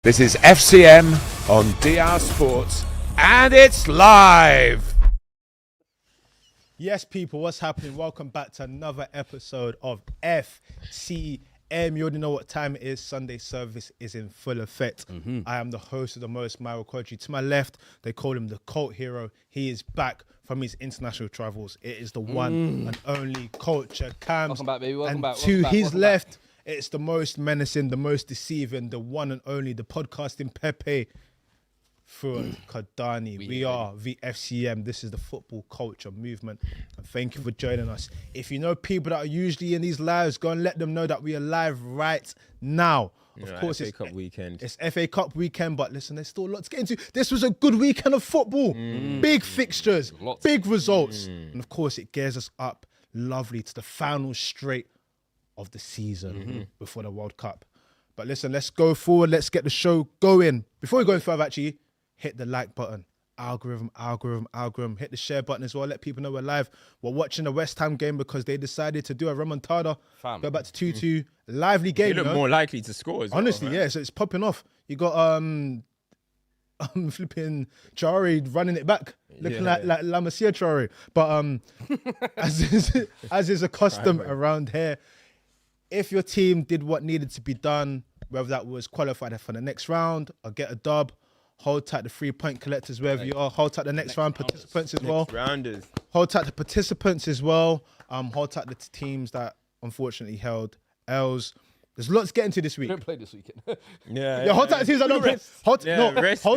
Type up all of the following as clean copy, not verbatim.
This is FCM on DR Sports, and it's live! Yes, people, what's happening? Welcome back to another episode of FCM. You already know what time it is. Sunday service is in full effect. I am the host of the most, Myro Kodji. To my left, they call him the cult hero. He is back from his international travels. It is the one and only Culture Cams. Welcome back, baby. Welcome back. To his left, it's the most menacing, the most deceiving, the one and only, the podcasting Pepe, Fuad Kadani. We are the FCM. This is the football culture movement. And thank you for joining us. If you know people that are usually in these lives, go and let them know that we are live right now. Of course, FA Cup weekend. It's FA Cup weekend, but listen, there's still a lot to get into. This was a good weekend of football. Big fixtures, big results. And of course, it gears us up lovely to the final straight of the season before the World Cup. But listen, let's go forward. Let's get the show going. Before we go further, actually, hit the like button. Algorithm. Hit the share button as well. Let people know we're live. We're watching the West Ham game because they decided to do a remontada. Go back to 2-2. Lively game. You look more likely to score as Honestly, well, yeah. So it's popping off. You got flipping Traore running it back, looking like La Masia Traore. But as is a custom around here, if your team did what needed to be done, whether that was qualified for the next round or get a dub, hold tight the 3-point collectors wherever you are. Hold tight the next round participants as well. Rounders. Hold tight the participants as well. Hold tight the teams that unfortunately held L's. There's lots to get into this week. We don't play this weekend. Yeah, hold tight the teams that don't play. Hold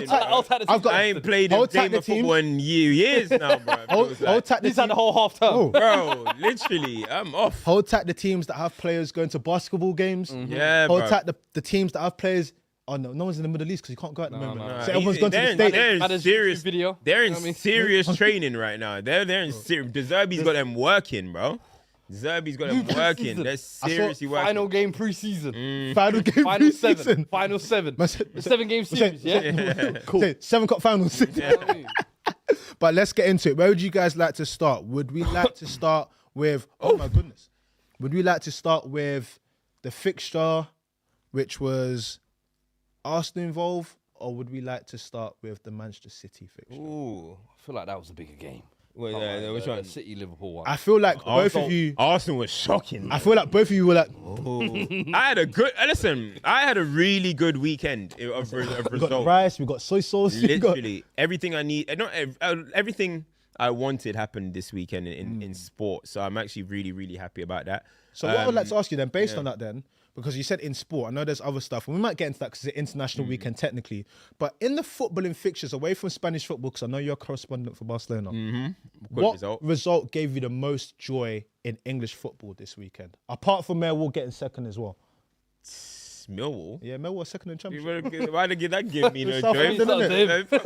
tight. I ain't played a game of football in years now, bro. Hold tight the He's had the whole half term. Bro, literally, I'm off. Hold tight the teams that have players going to basketball games. Yeah, Hold bro. tight the teams that have players. Oh no one's in the Middle East because you can't go at the moment. no. So everyone's gone to the States. They're in serious video. They're in serious training right now. They're in serious. The Zerbi's got them working, bro. Zerbi's got them working. They're seriously working. Final game pre-season. Final game Final pre-season. seven. Final seven. The 7-game series, yeah? Cool. 7 Cup finals. But let's get into it. Where would you guys like to start? Would we like to start with... Oh, my goodness. Would we like to start with the fixture, which was Arsenal involved, or would we like to start with the Manchester City fixture? Ooh. I feel like that was a bigger game. Which one? City-Liverpool one. I feel like both of you... Arsenal was shocking. I feel like both of you were like... I had a really good weekend of We got results. rice, we got soy sauce. Literally, everything I need, everything I wanted happened this weekend in sport. So I'm actually really, really happy about that. So what I would like to ask you then, based on that then, because you said in sport, I know there's other stuff, and we might get into that because it's an international weekend technically, but in the footballing fixtures, away from Spanish football, because I know you're a correspondent for Barcelona, what result gave you the most joy in English football this weekend? Apart from Millwall getting second as well. Millwall? Yeah, Millwall second in Championship. Why did that give me no South joy? London, innit?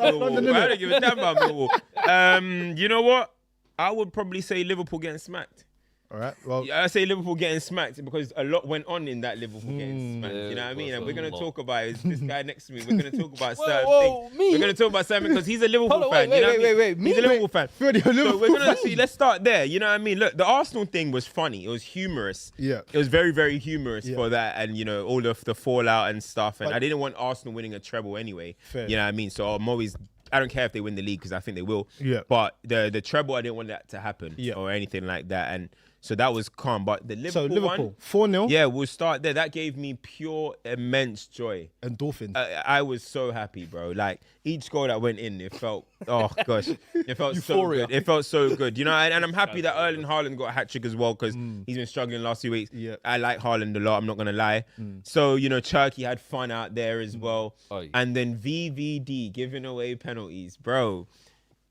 Why did I give a damn about Millwall? You know what? I would probably say Liverpool getting smacked. All right, well... I say Liverpool getting smacked because a lot went on in that Liverpool getting smacked. You know what I mean? And we're going to talk about this guy next to me. We're going to talk about certain things. me? We're going to talk about something because he's a Liverpool fan. Wait. He's a Liverpool fan. So Liverpool we're going to see. Let's start there. You know what I mean? Look, the Arsenal thing was funny. It was humorous. Yeah. It was very, very humorous for that, and you know all of the fallout and stuff. And I didn't want Arsenal winning a treble anyway. Fair. You know what I mean? So I'm always. I don't care if they win the league because I think they will. Yeah. But the treble, I didn't want that to happen or anything like that. And so that was calm. But the Liverpool one, 4-0. yeah, we'll start there. That gave me pure immense joy. Endorphins. I was so happy, bro. Like each goal that went in, it felt, oh gosh, it felt Euphoria. so good. It felt so good, you know. And I'm happy that Erling Haaland got a hat trick as well because he's been struggling last 2 weeks. Yeah. I like Haaland a lot. I'm not gonna lie. So you know, Turkey had fun out there as well. And then VVD giving away penalties, bro.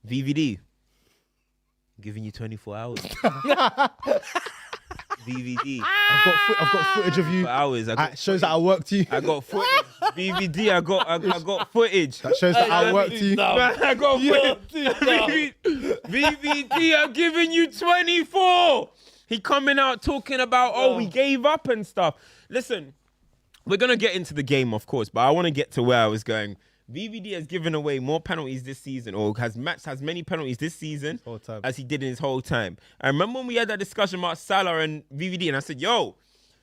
VVD. Giving you 24 hours. VVD. I've got footage of you. For hours. That shows that I work to you. I got footage. VVD. I got footage. That shows that I work to you. I got footage. VVD. I'm giving you 24. He coming out talking about we gave up and stuff. Listen, we're gonna get into the game, of course, but I want to get to where I was going. VVD has given away more penalties this season, or has matched as many penalties this season as he did in his whole time. I remember when we had that discussion about Salah and VVD, and I said, yo,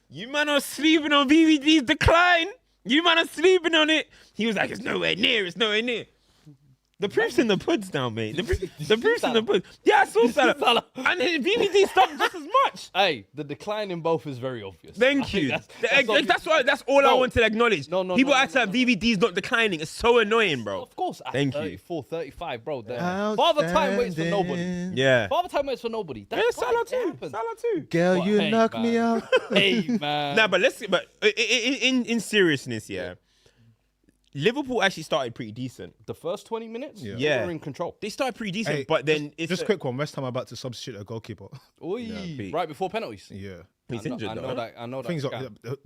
you man are sleeping on VVD's decline. You man are sleeping on it. He was like, it's nowhere near. It's nowhere near. The proof's in the puds now, mate. The proof's in the puds. Yeah, I saw Salah. And his VVD stopped just as much. Hey, the decline in both is very obvious. Thank you. That's all I want to acknowledge. People act like VVD's not declining. It's so annoying, bro. Of course. At Thank 34, 35, bro. Father time waits for nobody. Yeah. Father time waits for nobody. Yeah, Salah too. Girl, But you hey, knock man. me out. Hey, man. Nah, but in seriousness, yeah. Liverpool actually started pretty decent. The first 20 minutes, Yeah. they were in control. They started pretty decent, Hey, but then it's Just a quick one. West Ham are about to substitute a goalkeeper. Oy, Pete. right before penalties. Yeah. He's injured, I know though. that. I know that. Things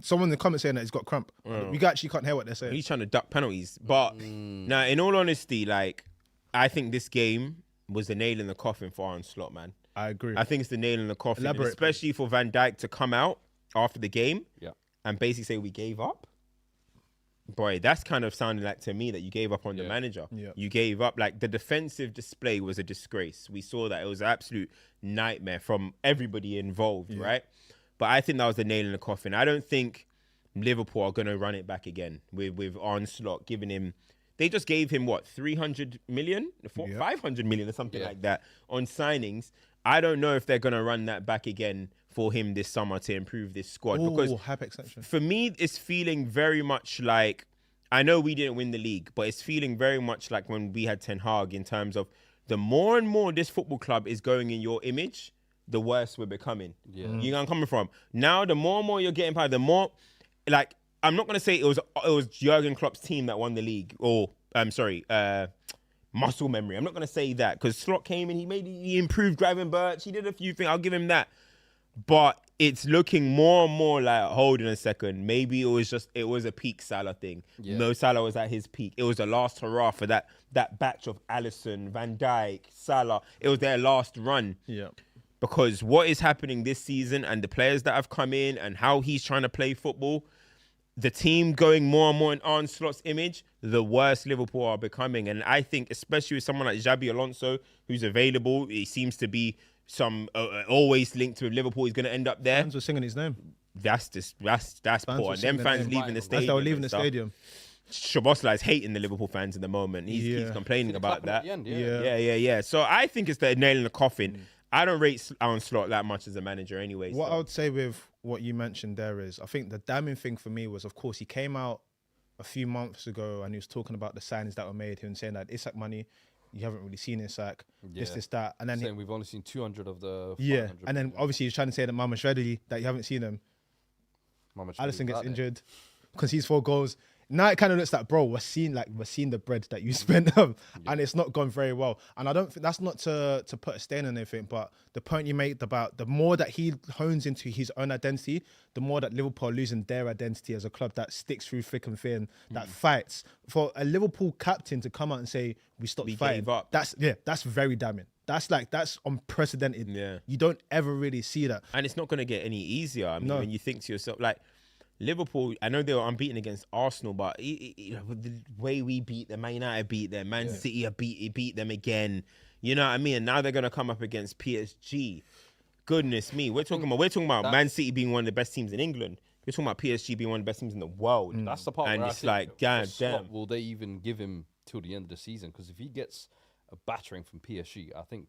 someone in the comments saying that he's got cramp. You actually can't hear what they're saying. He's trying to duck penalties. But now, in all honesty, like, I think this game was the nail in the coffin for Arne Slot, man. I agree. I think it's the nail in the coffin, Elaborate, especially for Van Dijk to come out after the game Yeah. and basically say we gave up. Boy, that's kind of sounding like to me that you gave up on the manager. Yeah. You gave up. Like, the defensive display was a disgrace. We saw that. It was an absolute nightmare from everybody involved, right? But I think that was the nail in the coffin. I don't think Liverpool are going to run it back again with Arne Slot giving him... They just gave him, what, 300 million? 500 million or something like that on signings. I don't know if they're going to run that back again for him this summer to improve this squad. Because hype extension. for me, it's feeling very much like... I know we didn't win the league, but it's feeling very much like when we had Ten Hag in terms of the more and more this football club is going in your image, the worse we're becoming. Yeah. You know where I'm coming from? Now, the more and more you're getting by, the more... Like, I'm not going to say it was Jurgen Klopp's team that won the league, or, muscle memory. I'm not going to say that, because Slot came in, he improved Gravenberch, he did a few things, I'll give him that. But it's looking more and more like, hold on a second, maybe it was a peak Salah thing. Yeah. No, Salah was at his peak. It was the last hurrah for that batch of Alisson, Van Dijk, Salah. It was their last run. Yeah. Because what is happening this season and the players that have come in and how he's trying to play football, the team going more and more in Arne Slot's image, the worse Liverpool are becoming. And I think, especially with someone like Xabi Alonso, who's available, he seems to be always linked to Liverpool. He's going to end up there. Fans were singing his name. That's poor. And them fans leaving the stadium. They were leaving the stadium. Szoboszlai is hating the Liverpool fans in the moment. He keeps complaining about that. Yeah. So I think it's the nail in the coffin. I don't rate Arne Slot that much as a manager anyway. What I would say with what you mentioned there is, I think the damning thing for me was, of course, he came out a few months ago and he was talking about the signings that were made. He was saying that Isak money, you haven't really seen Isak, this, that. And then saying we've only seen 200 of the 500. Yeah, and then obviously he's trying to say that Mama Shreddy, that you haven't seen him. Alisson gets injured because he's 4 goals. Now it kind of looks like, bro, we're seeing the bread that you spent, and it's not gone very well. And I don't think that's not to put a stain on anything, but the point you made about the more that he hones into his own identity, the more that Liverpool are losing their identity as a club that sticks through thick and thin, that fights. For a Liverpool captain to come out and say we stopped fighting, gave up. That's very damning. That's unprecedented. Yeah. You don't ever really see that. And it's not going to get any easier. I mean, when you think to yourself, like, Liverpool, I know they were unbeaten against Arsenal, but the way we beat them, Man United beat them, Man City beat them again. You know what I mean? And now they're going to come up against PSG. Goodness me. We're talking about Man City being one of the best teams in England. We're talking about PSG being one of the best teams in the world. That's the part and where it's I think, like, damn. Will they even give him till the end of the season? Because if he gets a battering from PSG, I think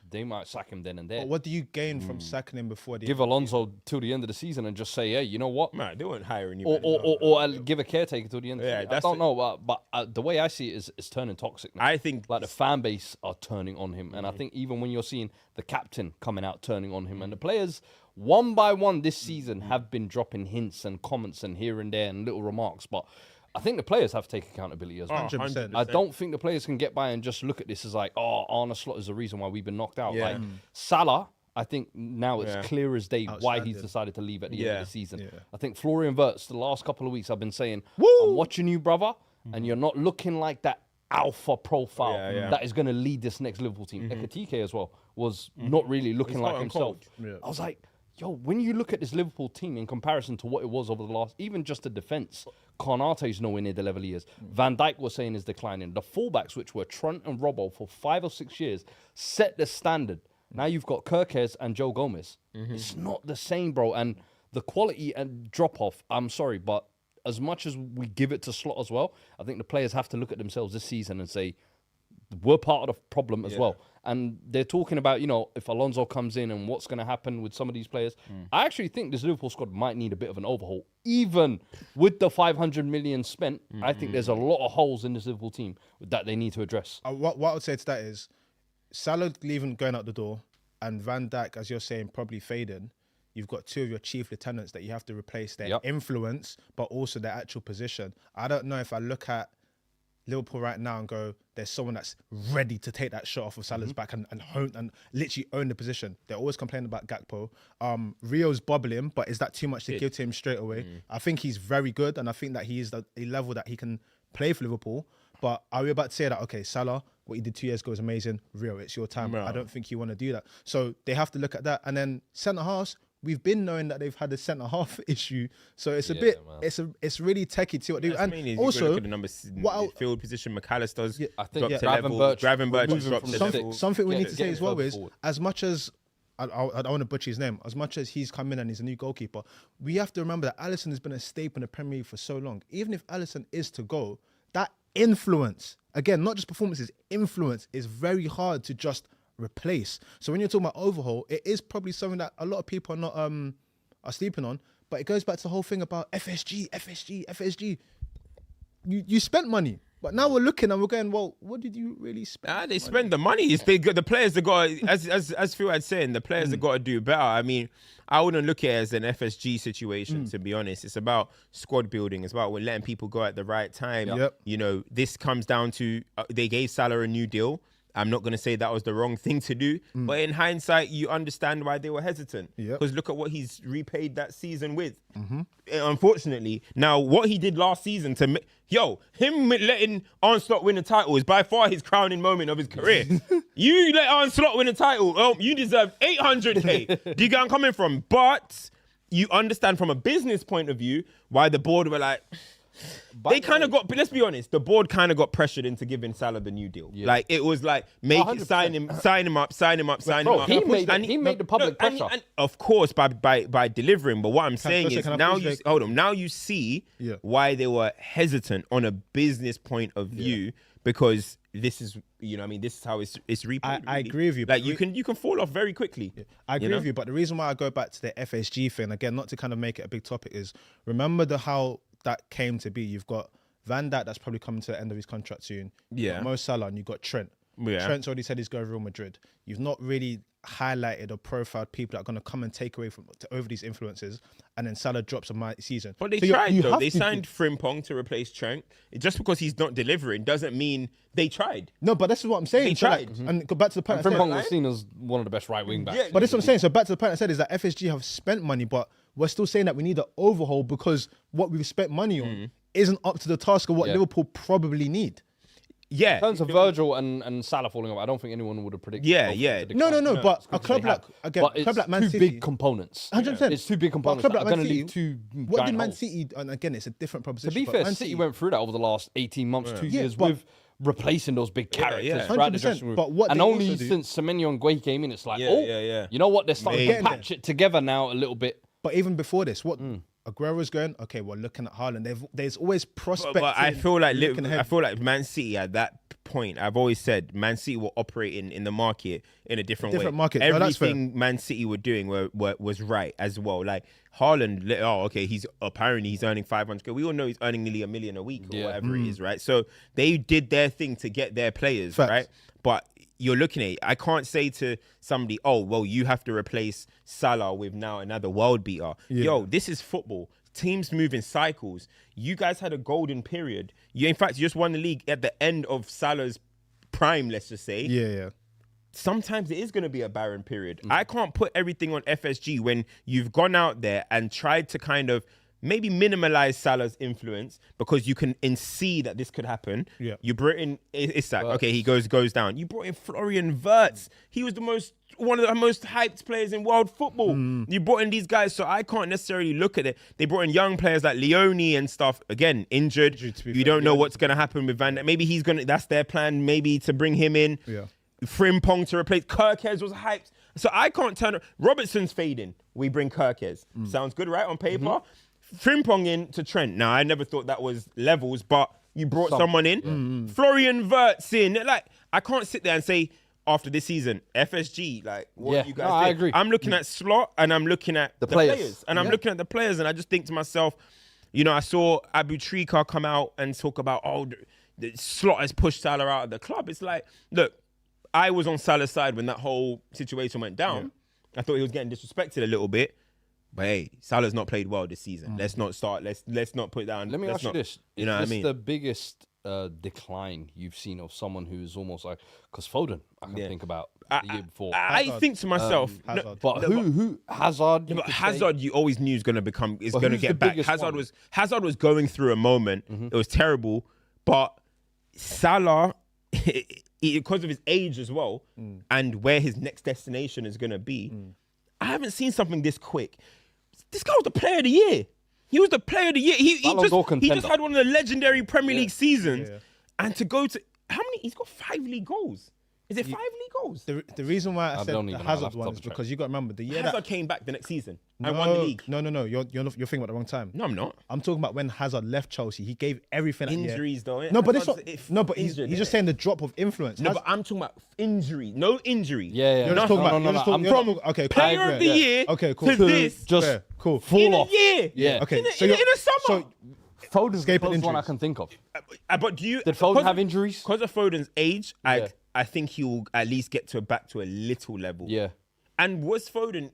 they might sack him then and there. But what do you gain from sacking him before the give Alonso till the end of the season and just say, hey, you know what? Man, they weren't hiring you. Or give a caretaker till the end of the season. I don't it. know, but the way I see it is it's turning toxic now. I think like the fan base are turning on him. And I think even when you're seeing the captain coming out turning on him and the players one by one this season have been dropping hints and comments and here and there and little remarks. But I think the players have to take accountability as well. 100%. I don't think the players can get by and just look at this as like, oh, Arne Slot is the reason why we've been knocked out. Yeah. Like Salah, I think now it's clear as day why he's decided to leave at the end of the season. Yeah. I think Florian Wirtz, the last couple of weeks, I've been saying, I'm watching you, brother, and you're not looking like that alpha profile that is going to lead this next Liverpool team. Ekitike as well was not really looking like himself. I was like, yo, when you look at this Liverpool team in comparison to what it was over the last, even just the defence, Konate's nowhere near the level he is. Van Dijk was saying is declining. The fullbacks, which were Trent and Robbo for 5 or 6 years, set the standard. Now you've got Kirkes and Joe Gomez. It's not the same, bro. And the quality and drop-off, I'm sorry, but as much as we give it to Slot as well, I think the players have to look at themselves this season and say, we're part of the problem as well. And they're talking about, if Alonso comes in and what's going to happen with some of these players. I actually think this Liverpool squad might need a bit of an overhaul. Even with the 500 million spent, I think there's a lot of holes in this Liverpool team that they need to address. What I would say to that is, Salah leaving, going out the door, and Van Dijk, as you're saying, probably fading. You've got two of your chief lieutenants that you have to replace their influence, but also their actual position. I don't know if I look at Liverpool right now and go, there's someone that's ready to take that shot off of Salah's back and literally own the position. They're always complaining about Gakpo. Rio's bubbling, but is that too much to give to him straight away? I think he's very good, and I think that he is a level that he can play for Liverpool. But are we about to say that, okay, Salah, what he did 2 years ago is amazing. Rio, it's your time. I don't think you want to do that. So they have to look at that. And then centre-halves, we've been knowing that they've had a centre-half issue. So it's a bit, it's really techie to what they do. And also, look at the midfield position, McAllister's I think Gravenberch dropped to level. Something we need to say as well is, as much as, I don't want to butcher his name, as much as he's come in and he's a new goalkeeper, we have to remember that Alisson has been a staple in the Premier League for so long. Even if Alisson is to go, that influence, again, not just performances, influence is very hard to just replace. So when you're talking about overhaul, it is probably something that a lot of people are not are sleeping on. But it goes back to the whole thing about FSG. You spent money, but now we're looking and we're going, well, what did you really spend? They spend the money. It's the players that got, as Phil had said, the players that got to do better. I mean, I wouldn't look at it as an FSG situation, to be honest. It's about squad building. It's about letting people go at the right time. This comes down to they gave Salah a new deal. I'm not going to say that was the wrong thing to do, but in hindsight, you understand why they were hesitant. Because look at what he's repaid that season with. Unfortunately, now what he did last season him letting Arne Slot win a title is by far his crowning moment of his career. You let Arne Slot win a title, you deserve 800k. Do you get where I'm coming from? But you understand from a business point of view why the board were like, they kind of got, but let's be honest, the board kind of got pressured into giving Salah the new deal. Like, it was like, sign him up. He made the public pressure. And of course, by delivering. But what I'm saying is, now you see why they were hesitant on a business point of view, because this is, this is how it's repaid. I agree with you. Like, you can fall off very quickly. I agree with you, but the reason why I go back to the FSG thing, again, not to kind of make it a big topic, is remember how that came to be. You've got Van Dijk that's probably coming to the end of his contract soon. You've got Mo Salah, and you've got Trent. Trent's already said he's going to Real Madrid. You've not really highlighted or profiled people that are going to come and take away over these influences, and then Salah drops on my season. But they tried, though. They signed Frimpong to replace Trent. Just because he's not delivering doesn't mean they tried. No, but this is what I'm saying. They tried. And go back to the point. Frimpong was seen as one of the best right wing backs. But this is what I'm saying. So back to the point I said is that FSG have spent money, but we're still saying that we need an overhaul because what we've spent money on isn't up to the task of what Liverpool probably need. In terms of Virgil and Salah falling off, I don't think anyone would have predicted. No. But a club like Man City, two big components. 100%. It's two big components that are going to leave two. What did Man City? And again, it's a different proposition. To be fair, City went through that over the last 18 months, 2 years with replacing those big characters throughout the dressing room. But what and only since Semenyo and Gueye came in, it's like, you know what? They're starting to patch it together now a little bit. But even before this, what Aguero's going, okay, we're looking at Haaland. There's always prospects. But I feel like Man City at that point, I've always said Man City were operating in the market in a different way. Market. Everything Man City were doing was right as well. Like Haaland, he's earning 500k. We all know he's earning nearly $1 million a week or whatever it is, right? So they did their thing to get their players, right? But you're looking at it, I can't say to somebody, you have to replace Salah with now another world beater. This is football. Teams move in cycles. You guys had a golden period. You just won the league at the end of Salah's prime, let's just say. Sometimes it is going to be a barren period. I can't put everything on FSG when you've gone out there and tried to kind of maybe minimize Salah's influence because you can see that this could happen. You brought in Isak. Okay, he goes down. You brought in Florian Wirtz. He was one of the most hyped players in world football. You brought in these guys, so I can't necessarily look at it. They brought in young players like Leone and stuff. Again, injured. You don't know what's going to happen with Van Dijk. Maybe that's their plan, maybe to bring him in. Frimpong to replace. Kirkes was hyped. So I can't Robertson's fading. We bring Kirkes. Sounds good, right? On paper. Frimpong in to Trent. Now, I never thought that was levels, but you brought someone in. Florian Wirtz in. Like, I can't sit there and say, after this season, FSG, like, what do you guys think? I agree. I'm looking at Slot and I'm looking at the players. And I'm looking at the players and I just think to myself, you know, I saw Abu Trika come out and talk about, the Slot has pushed Salah out of the club. It's like, look, I was on Salah's side when that whole situation went down. I thought he was getting disrespected a little bit. But hey, Salah's not played well this season. Let's not start. Let's not put down. Let me ask you this: You know what I mean? the biggest decline you've seen of someone who's almost like, because Foden, I can think about the year before. I think to myself, but who Hazard? But Hazard, you always knew is going to get back. Hazard was going through a moment. It was terrible, but Salah, because of his age as well, and where his next destination is going to be, I haven't seen something this quick. This guy was the player of the year. He was the player of the year. He just had one of the legendary Premier League seasons. And to go to, how many? He's got 5 league goals. Is it 5 league goals? The reason why I said the Hazard one is because you got to remember the year Hazard came back the next season and won the league. No. You're thinking about the wrong time. No, I'm not. I'm talking about when Hazard left Chelsea. He gave everything. Injuries, though. No, but it's not. No, but he's just saying the drop of influence. No, but I'm talking about injury. No injury. You're just talking about. Okay, player of the year. Okay, cool. To this, just cool. Fall off. Yeah. Yeah. Okay. In a summer. Foden's the first one I injuries. can think of. But Did Foden have injuries? Because of Foden's age, I think he'll at least get back to a little level. Yeah. And was Foden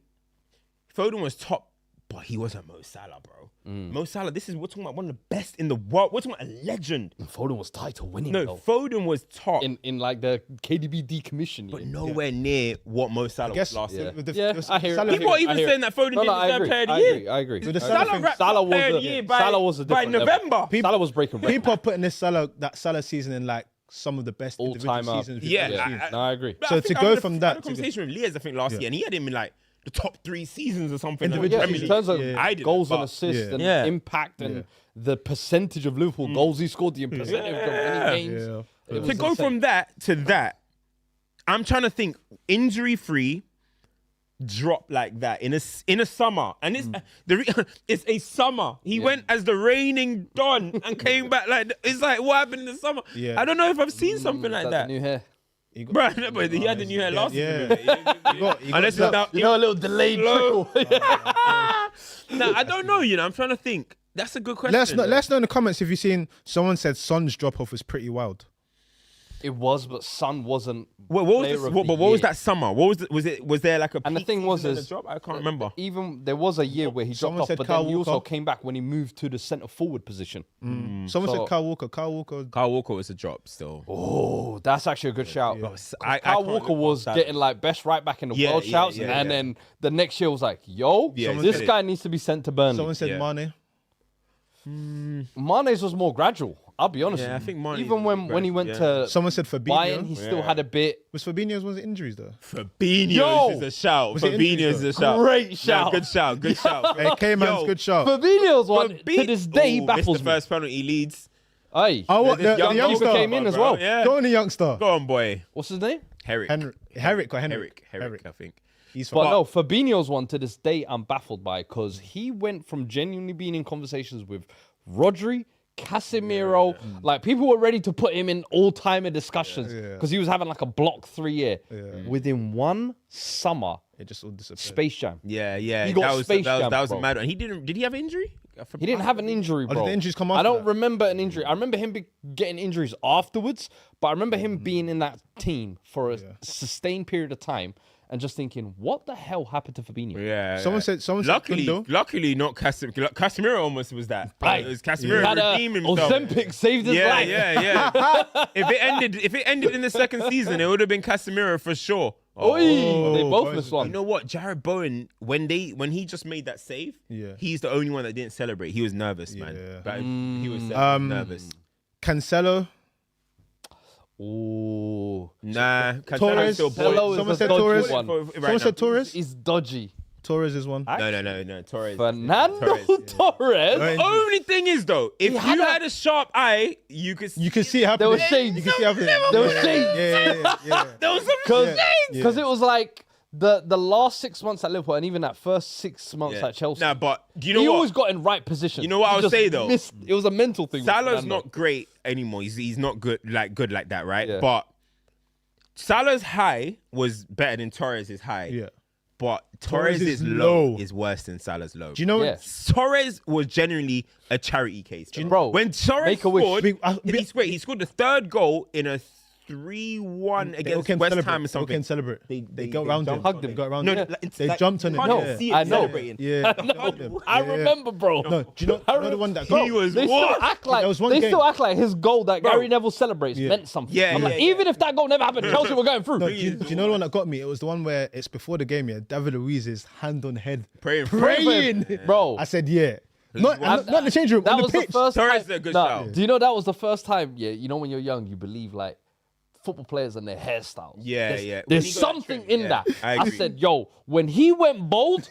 was top, but he wasn't Mo Salah, bro. Mo Salah, we're talking about one of the best in the world. We're talking about a legend. Foden was title winning. No, though. Foden was top. In like the KDB decommission year. But nowhere near what Mo Salah was last year. I hear it. People are even saying that Foden didn't deserve player of the year. I agree. Salah was a by November. Salah was breaking records. People are putting that Salah season in like some of the best individual seasons. No, I agree. But So I think to I go had from a that to conversation with Liaz, I think last year, and he had him in like the top 3 seasons or something. Individual In terms of goals and but assists and impact and the percentage of Liverpool goals he scored, the percentage of winning games. To go from that to that, I'm trying to think injury-free drop like that in a summer, and it's a summer. He went as the reigning Don and came back like it's like what happened in the summer. I don't know if I've seen something like that. New hair. Bro, no, but he had the new hair last season. Unless that. it's a little delayed trickle. Nah, I don't know. I'm trying to think. That's a good question. Let us know in the comments if you've seen someone said Son's drop off was pretty wild. It was, but Son wasn't. What was that summer? What was there like a? And the thing was, drop? I can't remember. Even there was a year where he dropped off, but then he also came back when he moved to the centre forward position. Someone said Kyle Walker. Kyle Walker was a drop still. Oh, that's actually a good shout. Kyle Walker was getting like best right back in the world shouts, and then the next year was like, yo, this guy needs to be sent to Burnley. Someone said Mane. Mane's was more gradual. I'll be honest. I think Mane even when he went to someone said Fabinho. Bayern, he still had a bit. Was Fabinho's ones injuries though? Fabinho's is a shout. Fabinho's is a shout. Great shout. Good shout. Hey, K-Man's good shout. Fabinho's one to this day baffles the me. first penalty Leeds. Aye. The youngster came in as well. Yeah. Go on, the youngster. Go on, boy. What's his name? Herrick, I think. But no, Fabinho's one to this day I'm baffled by because he went from genuinely being in conversations with Rodri, Casemiro, like people were ready to put him in all-timer discussions because he was having like a block 3 year. Within one summer, it just all disappeared. Space Jam. Yeah. He got Space Jam, that was bro. a mad one. Did he have an injury? He didn't have an injury, bro. Did the injuries come after I don't that? remember an injury. I remember him getting injuries afterwards, but I remember him being in that team for a sustained period of time and just thinking, what the hell happened to Fabinho? Yeah. Someone said Luckily, not Casemiro. Casemiro almost was that. Right. It was Casemiro redeemed himself. Ozempic saved his life. Yeah. If it ended in the second season, it would have been Casemiro for sure. They both missed one. You know what? Jared Bowen, when he just made that save, he's the only one that didn't celebrate. He was nervous, man. But he was nervous. Cancelo. Oh. Nah. Torres. Someone said Torres. Someone said Torres. He's dodgy. Torres is one. No. Torres. Fernando Torres. The only thing is though, if you had a sharp eye, you could see it happening. There was shades. You could see it happening. There was shades. Yeah. There was some shades. Because it was like the last 6 months at Liverpool and even that first 6 months at Chelsea. Nah, but do you know he what? always got in right position. You know what I would say though? It was a mental thing. Salah's not great anymore. He's not good like that, right? Yeah. But Salah's high was better than Torres' high. Yeah. But Torres' low is worse than Salah's low. Do you know? Yeah. Torres was genuinely a charity case. Bro, when Torres make a wish. scored, he scored the third goal in a 3-1 against West Ham or something. They can celebrate. They go around him. hugged him. They go around No, him. it's They like, jumped on you him. can't Yeah. see it I know. celebrating. Yeah. I remember, bro. No, do you know the one that Bro, He was they still what? act like There was one they game- still act like his goal that Gary Neville celebrates meant something. Yeah, I'm yeah, like, yeah. even if that goal never happened, Chelsea were going through. No, do you know the one that got me? It was the one where it's before the game, yeah. David Luiz's hand on head. Praying. Bro. I said, yeah. Not in the change room, That on the was pitch. the first Torres time. is a good Nah, shout. do you know that was the first time? Yeah, you know when you're young, you believe like football players and their hairstyles. Yeah, There's, yeah. When There's he got that something trim, in yeah, that. I I agree. said, yo, when he went bold,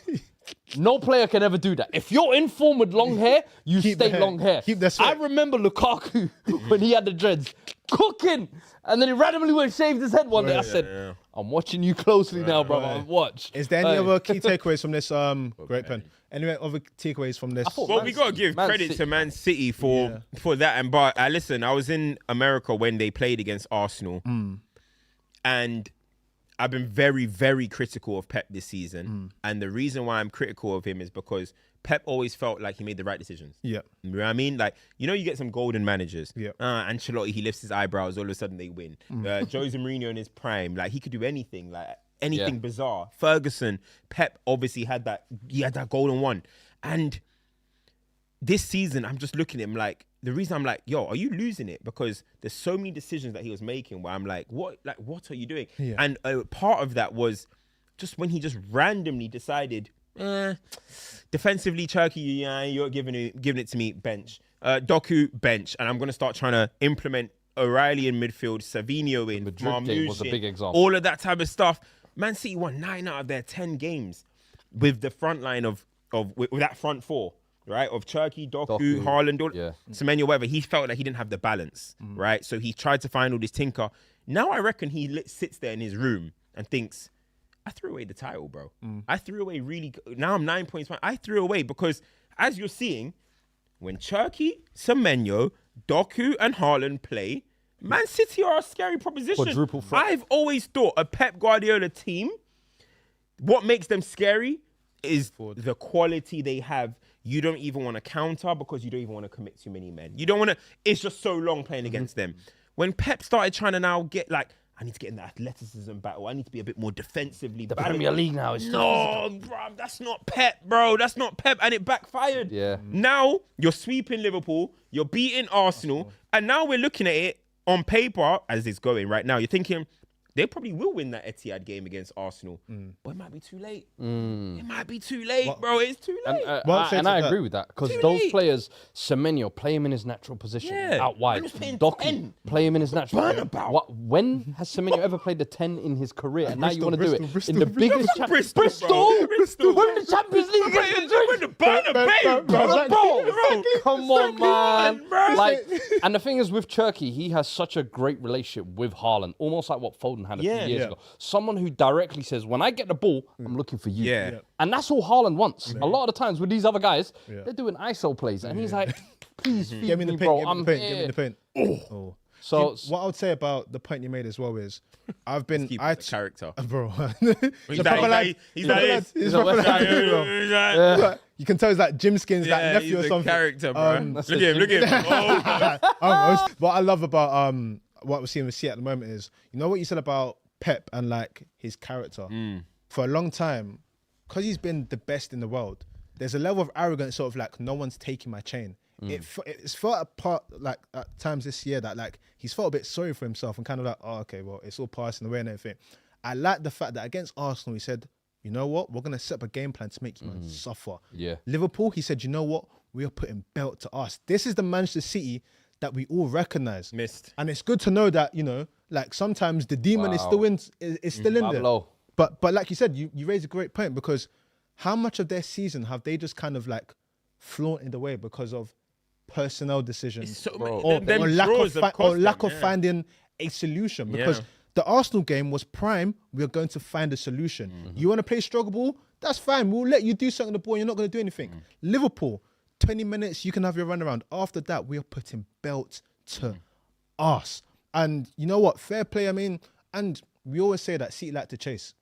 no player can ever do that. If you're in form with long hair, you Keep the stay hair. long hair. Keep the I sweat. remember Lukaku when he had the dreads cooking, and then he randomly went and shaved his head one day. I said, I'm watching you closely now, brother. Watch. Is there any other key takeaways from this? Great pen. Any other takeaways from this? Well, we gotta give Man credit City. to Man City for that. And but listen, I was in America when they played against Arsenal, and I've been very, very critical of Pep this season. And the reason why I'm critical of him is because Pep always felt like he made the right decisions. Yeah. You know what I mean? Like, you know, you get some golden managers. Yeah. Ancelotti, he lifts his eyebrows, all of a sudden they win. Jose Mourinho in his prime, like he could do anything, like anything bizarre. Ferguson, Pep obviously had that golden one. And this season, I'm just looking at him like, the reason I'm like, yo, are you losing it? Because there's so many decisions that he was making where I'm like, what are you doing? Yeah. And part of that was just when he just randomly decided, defensively, Turkey, you're giving it to me, bench. Doku, bench. And I'm going to start trying to implement O'Reilly in midfield, Savinho in, Madrid game was a big example. all of that type of stuff. Man City won 9 out of their 10 games with the front line with that front four, right? Of Turkey, Doku, Haaland, Semenyo, whatever. He felt like he didn't have the balance, right? So he tried to find all this tinker. Now I reckon he sits there in his room and thinks, I threw away the title, bro. I threw away now I'm 9 points behind. I threw away because, as you're seeing, when Turkey, Semenyo, Doku, and Haaland play, Man City are a scary proposition. Quadruple threat. I've always thought a Pep Guardiola team, what makes them scary is the quality they have. You don't even want to counter because you don't even want to commit too many men. You don't want to, it's just so long playing against them. When Pep started trying to now get like, I need to get in the athleticism battle. I need to be a bit more defensively The balanced. Premier League now is No, bro, that's not Pep, bro. That's not Pep, and it backfired. Yeah. Now you're sweeping Liverpool, you're beating Arsenal, and now we're looking at it on paper as it's going right now. You're thinking they probably will win that Etihad game against Arsenal, but it might be too late. It might be too late, bro. It's too late. And I agree with that because those players, Semenyo, play him in his natural position out wide. Doku, 10. play him in his natural Burnabout. When has Semenyo ever played the 10 in his career? And now you want to do it Bristol, in the biggest Bristol, Bristol? We're in the Champions League against We're the Burnabout, bro. Come on, man. bro. Like, and the thing is with Turkey, he has such a great relationship with Haaland, almost like what Foden had a few years ago. Someone who directly says, when I get the ball, I'm looking for you. Yeah. And that's all Haaland wants. A lot of the times with these other guys, they're doing ISO plays. And he's like, please feed Get me me, the paint, bro. get me I'm the paint, here. get me the paint. Oh. So, What I would say about the point you made as well is, I've been, Keep I the character. bro. He's like He's this. He's proper lad, bro. He's like- Like, you can tell he's like Jim Skins, like Yeah, nephew or he's a something. character, bro. Look at him, look at him. Oh, Almost. What I love about what we're seeing with City at the moment is, you know what you said about Pep and like his character. For a long time, because he's been the best in the world, there's a level of arrogance, sort of like no one's taking my chain. It's felt apart like at times this year that like he's felt a bit sorry for himself and kind of like, oh, okay, well, it's all passing away and everything. I like the fact that against Arsenal, he said, you know what, we're gonna set up a game plan to make you man suffer. Yeah. Liverpool, he said, you know what, we are putting belt to us. This is the Manchester City that we all recognize. Missed. And it's good to know that, you know, like sometimes the demon is still in there. Pablo. But like you said, you raised a great point because how much of their season have they just kind of like flaunted away because of personnel decisions so or them lack draws have cost of them, finding a solution? Because The Arsenal game was prime. We're going to find a solution. You want to play struggle ball? That's fine. We'll let you do something on the ball. You're not going to do anything. Liverpool, 20 minutes, you can have your run around. After that, we are putting belt to ass. And you know what? Fair play. I mean, and we always say that City like to chase.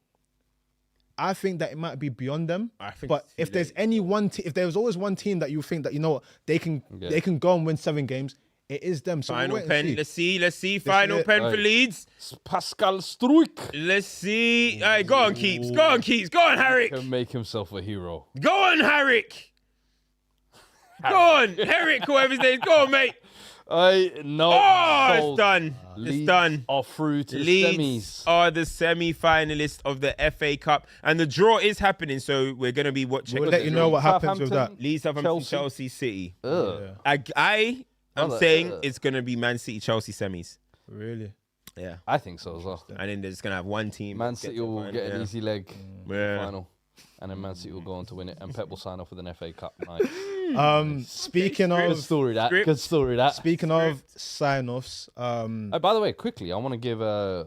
I think that it might be beyond them. But if there's any one team, if there was always one team that you think that, you know what, they can go and win 7 games, it is them. So final pen. Let's see. Final pen for Leeds. Pascal Struijk. Let's see. All right, go on, Keeps. Go on, Harrick. Can make himself a hero. Go on, Harrick. Go on, Herrick, whoever his name is. Go on, mate. No. Oh, it's done. It's done. Are through to Leeds the semis. are the semi-finalists of the FA Cup, and the draw is happening. So we're gonna be watching. We'll let you know what happens with that. Leeds, Southampton, Chelsea, City. Yeah. I'm saying it's gonna be Man City, Chelsea semis. Really? Yeah, I think so as well. and then they're just gonna have one team. Man City will get an easy leg in the Yeah. final. And then Man City will go on to win it. And Pep will sign off with an FA Cup. Nice. Speaking Good of story, that. Good story, that. Speaking of sign-offs, By the way, quickly, I want to give our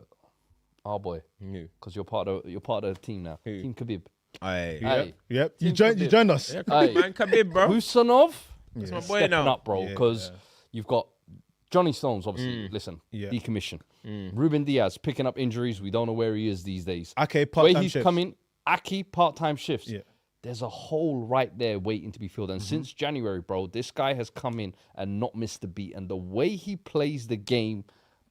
boy, Who? because you're part of the team now. Who? Team Khabib. Aye. yep, you Team joined us. Yeah, Aye. man, Khabib, bro. Husanov, That's my boy stepping now. up, bro. Because you've got Johnny Stones, obviously. Listen, decommission. Ruben Diaz picking up injuries. We don't know where he is these days. Okay, Where part-time he's shifts. coming, Aki part-time shifts. Yeah. There's a hole right there waiting to be filled. And since January, bro, this guy has come in and not missed a beat. And the way he plays the game,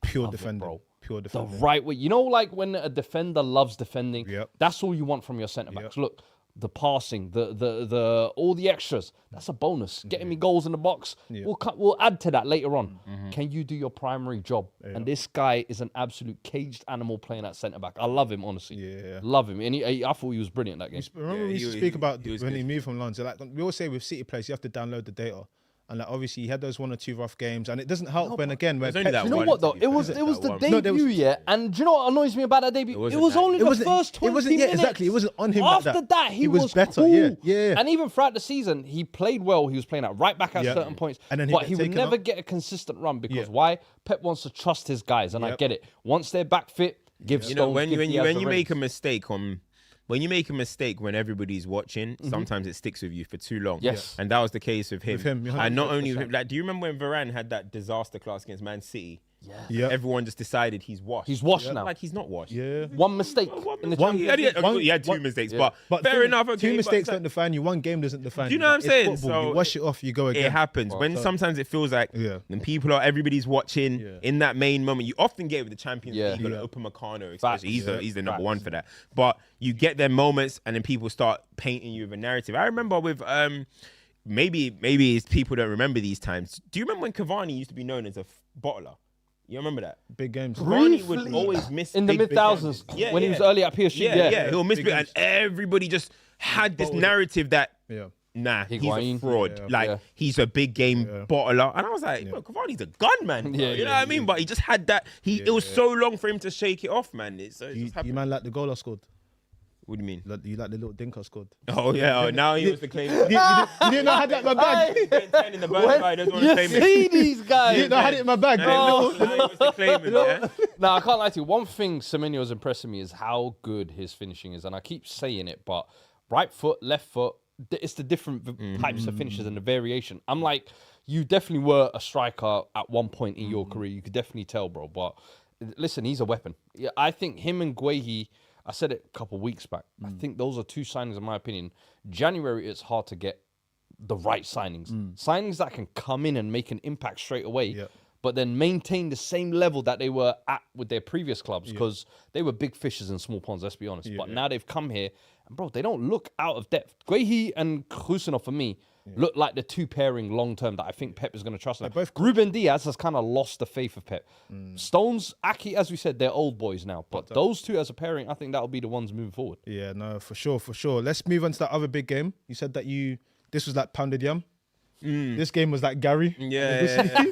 Pure love it, defender, bro. Pure The defender. right way. You know, like when a defender loves defending, Yep. that's all you want from your centre backs. Look, the passing, the all the extras, that's a bonus. Getting me goals in the box, we'll add to that later on. Can you do your primary job? And this guy is an absolute caged animal playing at centre back. I love him, honestly. Yeah. Love him. And I thought he was brilliant that game. Remember we used to speak about when he moved from London. Like we always say with City players, you have to download the data. And like obviously he had those 1 or 2 rough games, and it doesn't help when again when only that You know one, what though? to be It was fair. the That one. debut, there was- yeah. And do you know what annoys me about that debut? It wasn't was that- only it the wasn't- first 20 it wasn't minutes. exactly. It wasn't on him like After that. that, he was better. cool. Yeah. And even throughout the season, he played well. He was playing at right back at certain points, And then he but got he would taken never up. get a consistent run because why? Pep wants to trust his guys, and I get it. Once they're back fit, give You know, Stones. when give you Diaz the make a reins. mistake when you make a mistake when everybody's watching, sometimes it sticks with you for too long. Yes. And that was the case with him. With him, And not only with him, like, do you remember when Varane had that disaster class against Man City? Yeah. Everyone just decided he's washed. He's washed now. Like he's not washed. Yeah. One mistake in the One, Champions League. he had 2 mistakes, but But fair enough. Okay, 2 but mistakes it's like- don't define you. 1 game doesn't define you. Do you know what I'm It's saying? football. So you wash it off, you go again. It happens when sometimes it feels like when everybody's watching in that main moment. You often get it with the Champions League, like Upamecano, especially. He's the number one for that. But you get their moments, and then people start painting you with a narrative. I remember with maybe it's people don't remember these times. Do you remember when Cavani used to be known as a bottler? You remember that? Big games. Cavani would always miss in the big mid-thousands games. when he was early at PSG. Yeah, he'll miss big, and everybody just had this narrative that nah, he's a Higuain. fraud. He's a big game bottler. And I was like, bro, Cavani's a gunman. Bro. You know what I mean? But he just had that. It was so long for him to shake it off, man. It just You happened. man like the goal I scored? What do you mean? You like the little dink I scored? Oh, yeah. Oh, now he was the claim. You didn't know I had that in my bag? 10 in the bag, right? Doesn't want to You claim it. see these guys. You didn't know I had it in my bag? Now he was the claimant, yeah? Nah, I can't lie to you. One thing Semenyo's impressing me is how good his finishing is. And I keep saying it, but right foot, left foot, it's the different types of finishes and the variation. I'm like, you definitely were a striker at one point in your career. You could definitely tell, bro. But listen, he's a weapon. Yeah, I think him and Guehi, I said it a couple of weeks back. I think those are 2 signings, in my opinion. January, it's hard to get the right signings. Signings that can come in and make an impact straight away, but then maintain the same level that they were at with their previous clubs, because they were big fishes in small ponds, let's be honest. But now they've come here, and bro, they don't look out of depth. Guehi and Husanov, for me, look like the 2 pairing long term that I think Pep is going to trust them. Ruben Diaz has kind of lost the faith of Pep. Stones, Aki, as we said, they're old boys now. But those 2 as a pairing, I think that'll be the ones moving forward. Yeah, no, for sure. Let's move on to that other big game. You said that this was like pounded yum. This game was like Gary. Yeah.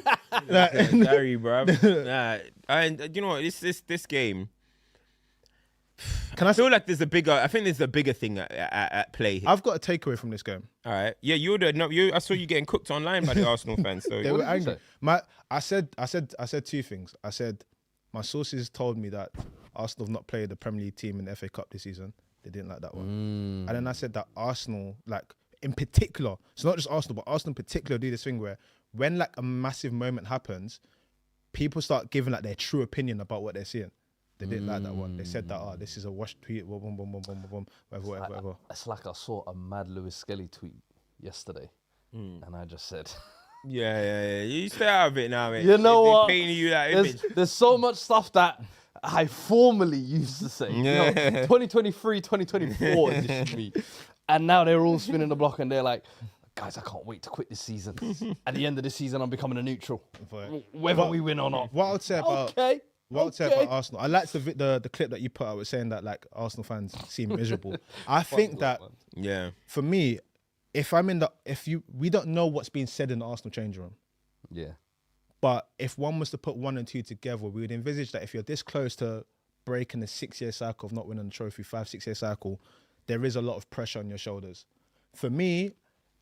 Gary, bro. And you know what? This game. I feel like there's a bigger thing at play here. I've got a takeaway from this game. All right. Yeah, I saw you getting cooked online by the Arsenal fans. So They were angry. I said 2 things. I said My sources told me that Arsenal have not played the Premier League team in the FA Cup this season. They didn't like that one. And then I said that Arsenal, like in particular, it's not just Arsenal, but Arsenal in particular do this thing where when like a massive moment happens, people start giving like their true opinion about what they're seeing. They didn't like that one. They said that, this is a wash tweet, whatever. It's like I saw a mad Lewis Skelly tweet yesterday, and I just said, Yeah. You stay out of it now, mate. you know They're what? painting you that image. There's so much stuff that I formerly used to say. Yeah. You know, 2023, 2024 is me. And now they're all spinning the block and they're like, guys, I can't wait to quit this season. At the end of the season, I'm becoming a neutral, whether we win or not. What I would say about Arsenal, I liked the clip that you put out was saying that like Arsenal fans seem miserable. I think that for me, we don't know what's being said in the Arsenal change room. Yeah. But if one was to put 1 and 2 together, we would envisage that if you're this close to breaking the 6-year cycle of not winning the trophy, 5-6-year cycle, there is a lot of pressure on your shoulders. For me,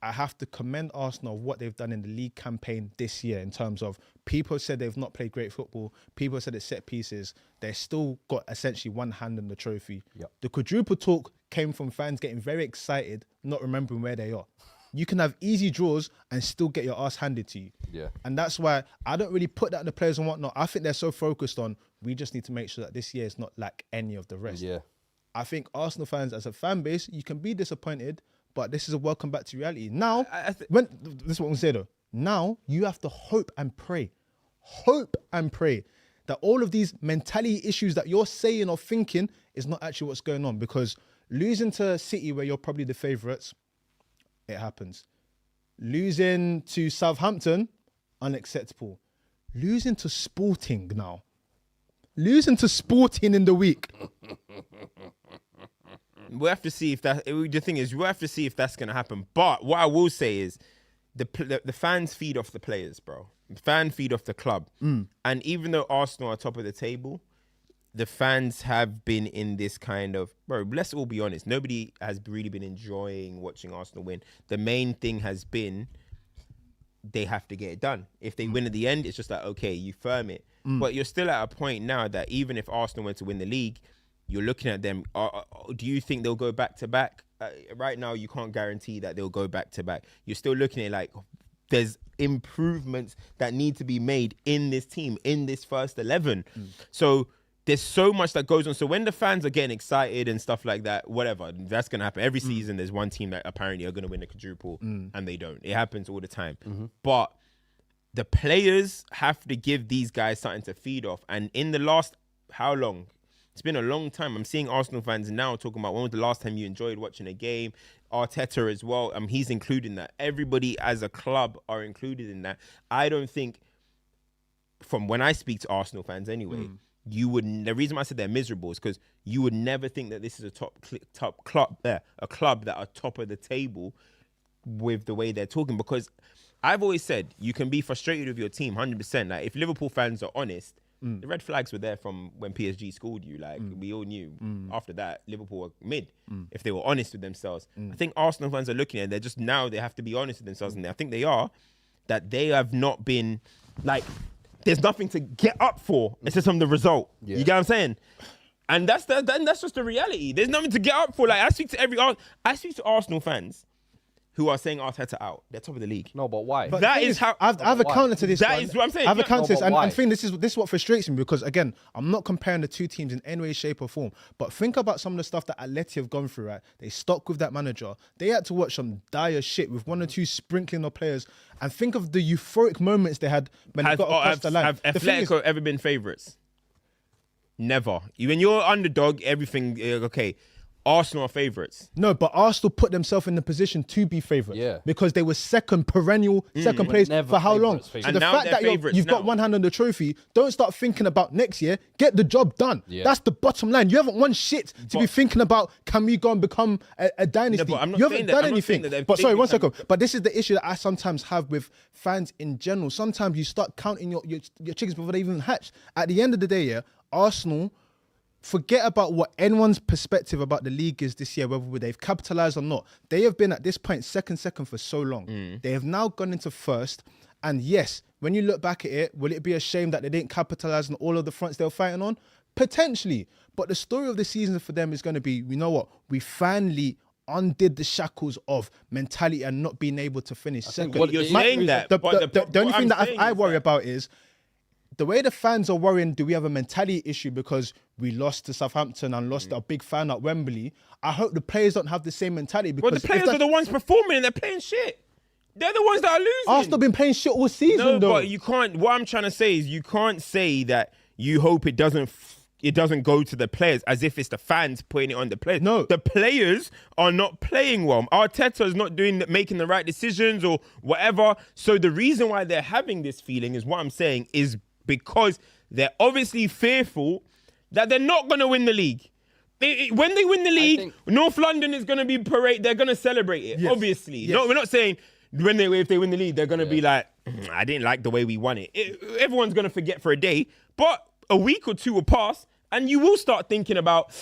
I have to commend Arsenal of what they've done in the league campaign this year in terms of people said they've not played great football. People said it's set pieces. They still got essentially one hand on the trophy. Yep. The quadruple talk came from fans getting very excited, not remembering where they are. You can have easy draws and still get your ass handed to you. Yeah. And that's why I don't really put that on the players and whatnot. I think they're so focused on, we just need to make sure that this year is not like any of the rest. Yeah. I think Arsenal fans as a fan base, you can be disappointed, but this is a welcome back to reality. Now, this is what I'm going to say though. Now, you have to hope and pray that all of these mentality issues that you're saying or thinking is not actually what's going on, because losing to City where you're probably the favourites, it happens. Losing to Southampton, unacceptable. Losing to Sporting now. Losing to Sporting in the week. We'll have to see if that. The thing is, we'll have to see if that's going to happen. But what I will say is, the fans feed off the players, bro. The fans feed off the club. And even though Arsenal are top of the table, the fans have been in this kind of, bro, let's all be honest. Nobody has really been enjoying watching Arsenal win. The main thing has been they have to get it done. If they win at the end, it's just like, okay, you firm it. But you're still at a point now that even if Arsenal went to win the league, you're looking at them. Do you think they'll go back to back? Right now, you can't guarantee that they'll go back to back. You're still looking at like, there's improvements that need to be made in this team, in this first 11. So there's so much that goes on. So when the fans are getting excited and stuff like that, whatever, that's going to happen. Every season, there's one team that apparently are going to win the quadruple and they don't. It happens all the time. But the players have to give these guys something to feed off. And in the last, how long? It's been a long time. I'm seeing Arsenal fans now talking about when was the last time you enjoyed watching a game. Arteta as well. He's including that. Everybody as a club are included in that. I don't think, from when I speak to Arsenal fans anyway, you would. The reason why I said they're miserable is because you would never think that this is a top club there, a club that are top of the table with the way they're talking. Because I've always said you can be frustrated with your team 100%. Like if Liverpool fans are honest, the red flags were there from when PSG scored you. Like we all knew. After that, Liverpool were mid. If they were honest with themselves, I think Arsenal fans are looking at. They're just now they have to be honest with themselves, and I think they are. That they have not been like. There's nothing to get up for. It's just from the result. You get what I'm saying? And that's just the reality. There's nothing to get up for. Like I speak to Arsenal fans who are saying Arteta out. They're top of the league. No, but why? But that is how I have a counter to this. That is what I'm saying. I have a counter to this, and why? I think this is what frustrates me, because again, I'm not comparing the two teams in any way, shape, or form. But think about some of the stuff that Atleti have gone through. Right, they stuck with that manager. They had to watch some dire shit with 1 or 2 sprinkling of players, and think of the euphoric moments they had when they got across the line. Have Atletico ever been favourites? Never. When you're underdog, everything okay. Arsenal are favourites. No, but Arsenal put themselves in the position to be favourites because they were perennial second place for how long? So And the now fact they're that favourites you've got now. one hand on the trophy, don't start thinking about next year. Get the job done. That's the bottom line. You haven't won shit to be thinking about, can we go and become a dynasty? but I'm not You haven't saying that- done I'm not saying anything. that But sorry, they've one second. But this is the issue that I sometimes have with fans in general. Sometimes you start counting your chickens before they even hatch. At the end of the day, Arsenal forget about what anyone's perspective about the league is this year, whether they've capitalised or not. They have been at this point second for so long. They have now gone into first. And yes, when you look back at it, will it be a shame that they didn't capitalise on all of the fronts they were fighting on? Potentially. But the story of the season for them is going to be, you know what? We finally undid the shackles of mentality and not being able to finish second. What you're saying that. The only thing that I worry about is the way the fans are worrying, do we have a mentality issue because we lost to Southampton and lost a big fan at Wembley? I hope the players don't have the same mentality. Because the players are the ones performing and they're playing shit. They're the ones that are losing. Arsenal been playing shit all season, no, though. But you can't. What I'm trying to say is you can't say that you hope it doesn't go to the players as if it's the fans putting it on the players. No. The players are not playing well. Arteta is not making the right decisions or whatever. So the reason why they're having this feeling is what I'm saying is because they're obviously fearful that they're not going to win the league. When they win the league, North London is going to be parade. They're going to celebrate it, obviously. Yes. No, we're not saying if they win the league, they're going to be like, I didn't like the way we won it. Everyone's going to forget for a day. But a week or two will pass and you will start thinking about,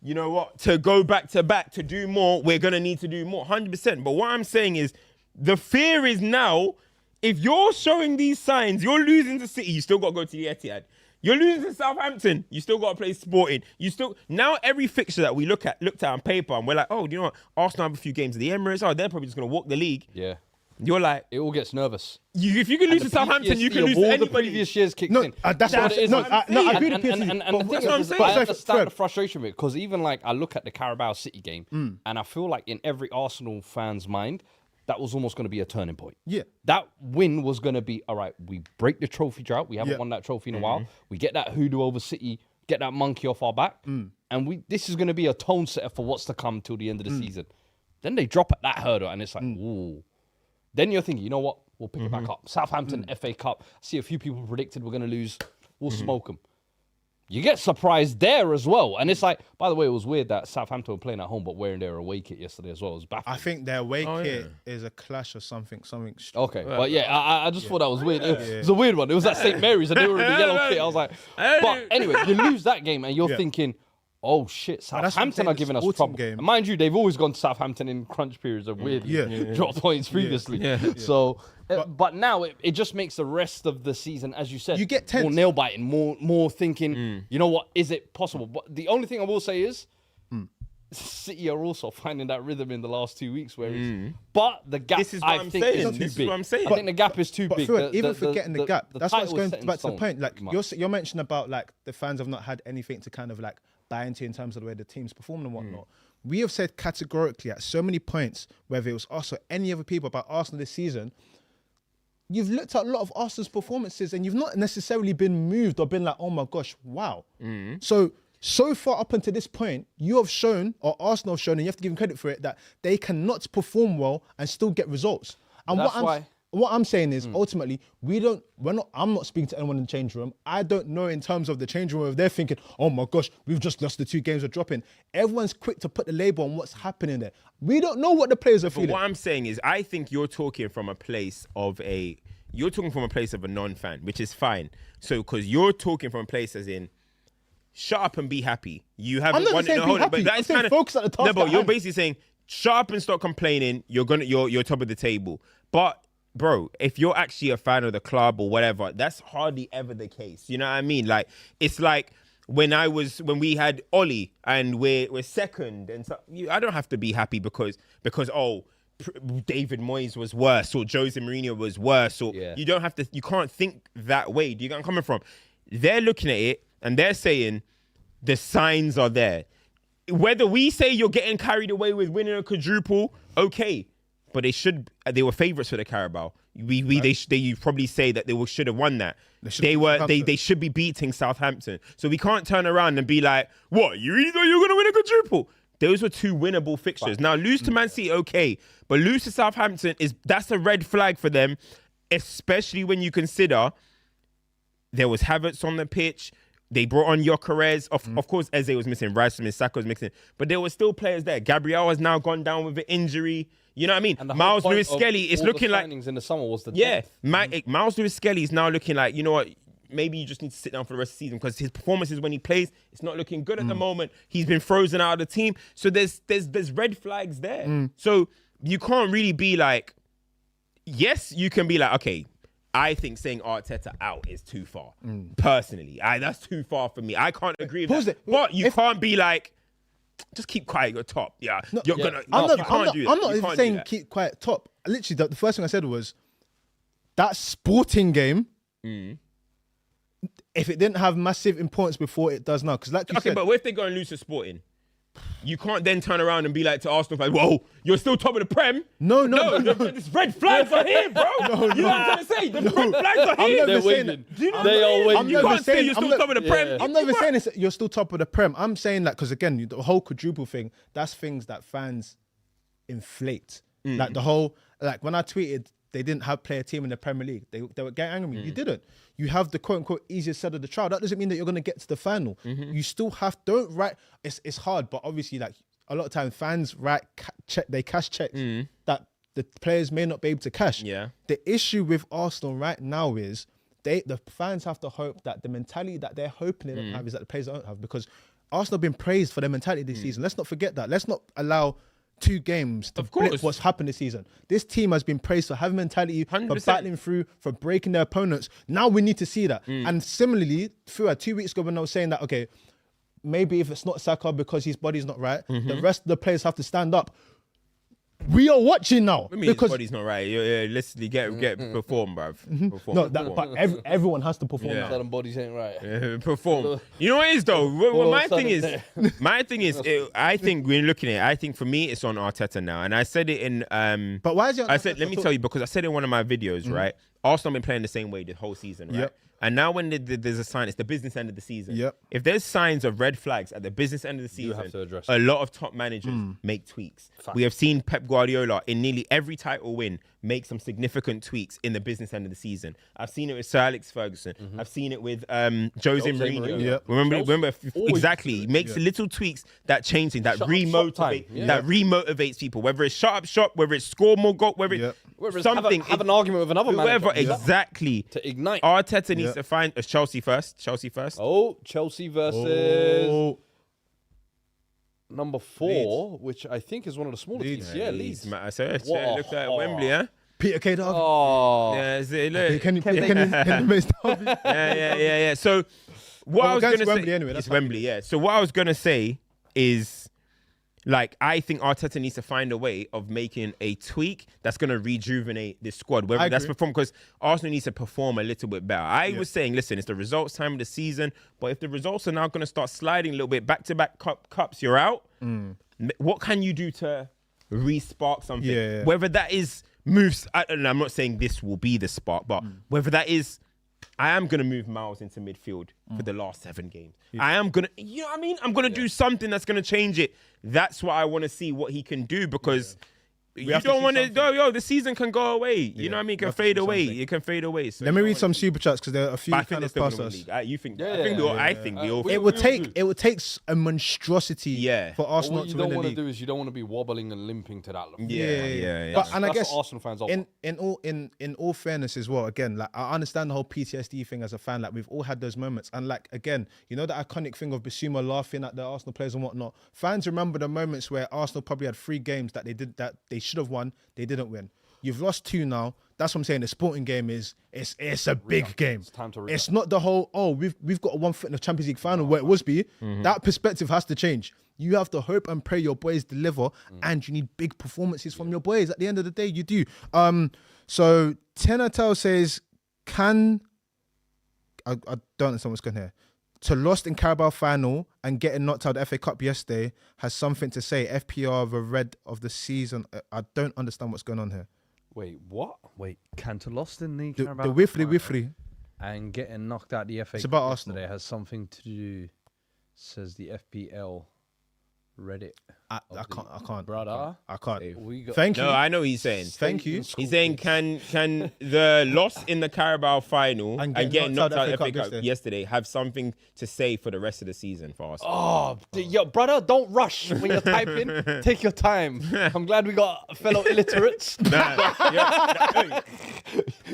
you know what, to go back to do more, we're going to need to do more, 100%. But what I'm saying is the fear is now, if you're showing these signs, you're losing to City, you still got to go to the Etihad. You're losing to Southampton, you still got to play Sporting. Now every fixture that we looked at on paper and we're like, oh, you know what, Arsenal have a few games at the Emirates, they're probably just going to walk the league. Yeah. You're like... It all gets nervous. If you can lose to Southampton, you can lose to anybody. The previous years kicked in. That's what it is. I agree with PSG. And the thing is, I understand the frustration with it, because even like I look at the Carabao City game and I feel like in every Arsenal fan's mind, that was almost going to be a turning point. Yeah. That win was going to be, all right, we break the trophy drought. We haven't won that trophy in a while. We get that hoodoo over City, get that monkey off our back. And this is going to be a tone setter for what's to come till the end of the season. Then they drop at that hurdle and it's like, ooh. Then you're thinking, you know what? We'll pick it back up. Southampton, FA Cup. I see a few people predicted we're going to lose. We'll smoke them. You get surprised there as well. And it's like, by the way, it was weird that Southampton were playing at home but wearing their away kit yesterday as well. It was baffling. I think their away kit is a clash or something. Okay. But yeah, I just thought that was weird. It was a weird one. It was at St. Mary's and they were in the yellow kit. I was like, but anyway, you lose that game and you're thinking, oh shit, Southampton are giving us trouble. And mind you, they've always gone to Southampton in crunch periods of weird drop points previously. So, but now it just makes the rest of the season, as you said, you get tense. More nail biting, more thinking. You know what? Is it possible? But the only thing I will say is, City are also finding that rhythm in the last 2 weeks. Where but the gap, this is what I'm saying. This is what I'm saying. I think the gap is too big. Even forgetting the gap, that's what's going back to the point. Like you're mentioning about like the fans have not had anything to kind of like buy into in terms of the way the team's performed and whatnot. We have said categorically at so many points, whether it was us or any other people about Arsenal this season, you've looked at a lot of Arsenal's performances and you've not necessarily been moved or been like, oh my gosh, wow. So far up until this point, you have shown, or Arsenal have shown, and you have to give them credit for it, that they cannot perform well and still get results. And what I'm saying is, ultimately, I'm not speaking to anyone in the change room. I don't know in terms of the change room if they're thinking, oh my gosh, we've just lost the 2 games, we're dropping. Everyone's quick to put the label on what's happening there. We don't know what the players are feeling. But what I'm saying is, I think you're talking from a place of a non-fan, which is fine. So, because you're talking from a place as in, shut up and be happy. You haven't won it. No, but that is kind of focus at the task. No, but you're basically saying, shut up and stop complaining. You're top of the table. But bro, if you're actually a fan of the club or whatever, that's hardly ever the case. You know what I mean? Like it's like when we had Ollie and we're second, and so I don't have to be happy because David Moyes was worse or Jose Mourinho was worse, or you can't think that way. Do you get where I'm coming from? They're looking at it and they're saying the signs are there. Whether we say you're getting carried away with winning a quadruple, okay, but they were favourites for the Carabao. They probably say that they should have won that. They should be beating Southampton. So we can't turn around and be like, what, you really thought you were going to win a quadruple? Those were 2 winnable fixtures. Now lose to Man City, okay, but lose to Southampton that's a red flag for them, especially when you consider there was Havertz on the pitch. They brought on Gyökeres. Of course, Eze was missing. Rice Smith, Saka was missing. But there were still players there. Gabriel has now gone down with an injury. You know what I mean? Miles Lewis-Skelly is looking like... in the summer was the depth. Miles Lewis-Skelly is now looking like, you know what? maybe you just need to sit down for the rest of the season because his performances when he plays, it's not looking good at the moment. He's been frozen out of the team. So there's red flags there. So you can't really be like, yes, you can be like, okay, I think saying Arteta out is too far. Personally, that's too far for me. I can't agree with that. But you can't be like, just keep quiet, you're top. Yeah, you're gonna. I'm you can't do that. I'm not You even can't saying do that. keep quiet top. Literally, the first thing I said was that sporting game. If it didn't have massive importance before, it does now. Because like you said, but what if they go and lose to Sporting? You can't then turn around and be like to Arsenal fans, whoa, you're still top of the Prem. No. These red flags are here, bro. You know what I'm trying to say? The red flags are I'm here. never saying that. Do you know they are waiting. You can't say you're still top of the Prem. I'm never saying you're still top of the Prem. I'm saying that because again, the whole quadruple thing, that's things that fans inflate. Like the whole, like when I tweeted, they didn't play a team in the Premier League. They were getting angry with me. You didn't. You have the quote unquote easiest side of the trial. That doesn't mean that you're going to get to the final. You still don't write. It's hard, but obviously, like a lot of times, fans write cash checks that the players may not be able to cash. Yeah. The issue with Arsenal right now is the fans have to hope that the mentality that they're hoping they don't have is that the players don't have, because Arsenal have been praised for their mentality this season. Let's not forget that. Let's not allow 2 games to blip what's happened this season. This team has been praised for having mentality, 100%. For battling through, for breaking their opponents. Now we need to see that. And similarly, through 2 weeks ago when I was saying that, okay, maybe if it's not Saka because his body's not right, the rest of the players have to stand up. We are watching now. I mean, because his body's not right. Let's get perform, bruv. Perform, no, perform. But everyone has to perform. Some of them bodies ain't right. Perform. You know what it is though? My thing is, I think we're looking at it. I think for me, it's on Arteta now, and I said it in. But why is it? Let me tell you, because I said in one of my videos, right? Arsenal have been playing the same way the whole season, right? Yep. And now when there's a sign, it's the business end of the season. Yep. If there's signs of red flags at the business end of the season, have to address a lot of top managers make tweaks. We have seen Pep Guardiola in nearly every title win make some significant tweaks in the business end of the season. I've seen it with Sir Alex Ferguson. I've seen it with Jose Mourinho. Yep. Remember exactly. He makes little tweaks that change things, that remotivates people. Whether it's shut up shop, whether it's score more goal, whether it's something. Have an argument with another manager. Whoever, exactly. To ignite. Arteta needs to find Chelsea first. Oh, Chelsea versus number 4, which I think is one of the smaller teams. Yeah, Leeds. So it looks like Wembley, huh? Peter K. Derby. Oh. Yeah, Can you make Derby? Yeah. So what I was going to say, Wembley anyway, it's Wembley, yeah. So what I was going to say is, like, I think Arteta needs to find a way of making a tweak that's going to rejuvenate this squad. Whether that's perform, because Arsenal needs to perform a little bit better. I was saying, listen, it's the results time of the season, but if the results are now going to start sliding a little bit, back-to-back cups, you're out. What can you do to re-spark something? Yeah. Whether that is moves, and I'm not saying this will be the spark, but whether that is, I am going to move Miles into midfield for the last 7 games. I am going to, you know what I mean? I'm going to do something that's going to change it. That's what I want to see what he can do, because you don't want to, the season can go away. You know what I mean? It can fade away. It can fade away. So let me read some super chats because there are a few kind of past us. You think? I think we all. It would take a monstrosity for Arsenal to win the league. What you don't want to do is you don't want to be wobbling and limping to that. Yeah. But and I guess what Arsenal fans are. in all fairness as well, again, like I understand the whole PTSD thing as a fan. Like we've all had those moments, and like again, you know the iconic thing of Bissouma laughing at the Arsenal players and whatnot. Fans remember the moments where Arsenal probably had 3 games that they should have won, they didn't win. You've lost 2 now. That's what I'm saying. The sporting game it's a big game. It's time to It's not the whole we've got 1 foot in the Champions League final where it was be. That perspective has to change. You have to hope and pray your boys deliver, and you need big performances from your boys. At the end of the day, you do. So Tenatel says, I don't understand what's going here. To lost in Carabao final and getting knocked out of the FA Cup yesterday has something to say. FPR the red of the season. I don't understand what's going on here. Wait, what? Wait, Cantor lost in the The Carabao whiffly. and getting knocked out the FA It's about Cup Arsenal. yesterday has something to do, says the FPL Reddit. I can't, brother. I can't. We got- Thank you. No, I know what he's saying. Thank you. He's saying, can the loss in the Carabao final And and getting knocked out of the FA Cup Cup yesterday have something to say for the rest of the season for us? Oh, yo, brother, don't rush when you're typing. Take your time. I'm glad we got fellow illiterates.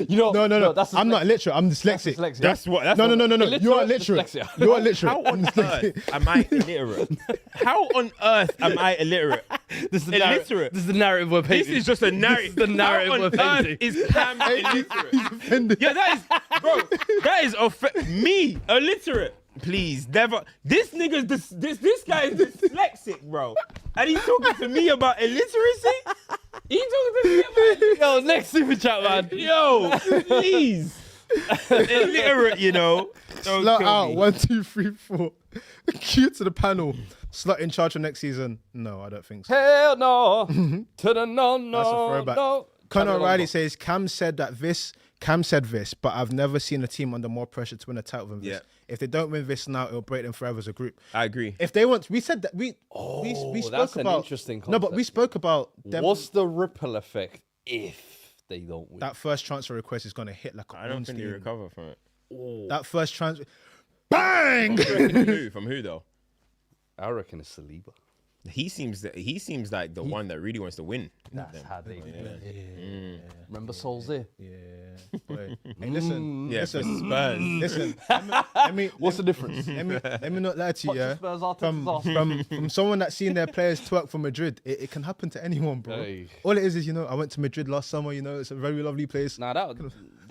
You know, No. that's I'm not illiterate. I'm dyslexic. dyslexia. That's what. That's No. what- You are illiterate. Dyslexia. You are illiterate. How on earth am I illiterate? How on earth am I illiterate? This is the Illiterate. This is the narrative we're painting. This is just a narrative. the narrative How we're on earth painting. is Cam illiterate? Offended. Yeah, that is me illiterate. Please, never. This nigga's this guy is dyslexic, bro, and he's talking to me about illiteracy. He's talking to me about Yo, next super chat, man. yo, please, illiterate. You know, don't Slot kill out. me. 1, 2, 3, 4. Cue to the panel. Slot in charge for next season. No, I don't think so. Hell no. To the no, That's a no, throwback. no. Conor Carry O'Reilly on. says Cam said this, but I've never seen a team under more pressure to win a title than this. Yeah. If they don't win this now, it'll break them forever as a group. I agree. If they want, we said that we spoke that's an about interesting no, but we concept. spoke about them. What's the ripple effect if they don't win? That first transfer request is going to hit like a I don't think they monster. recover from it. That first transfer, bang! From who though? I reckon it's Saliba. He seems like the one that really wants to win. That's how they win. Remember Souls there? Yeah, boy. Hey, listen, Yeah, listen, for Spurs. listen. Let me, What's the difference? let me not lie to you. Yeah? Spurs, Arteta's From someone that's seen their players twerk for Madrid, it can happen to anyone, bro. Hey. All it is, I went to Madrid last summer. It's a very lovely place. Nah, that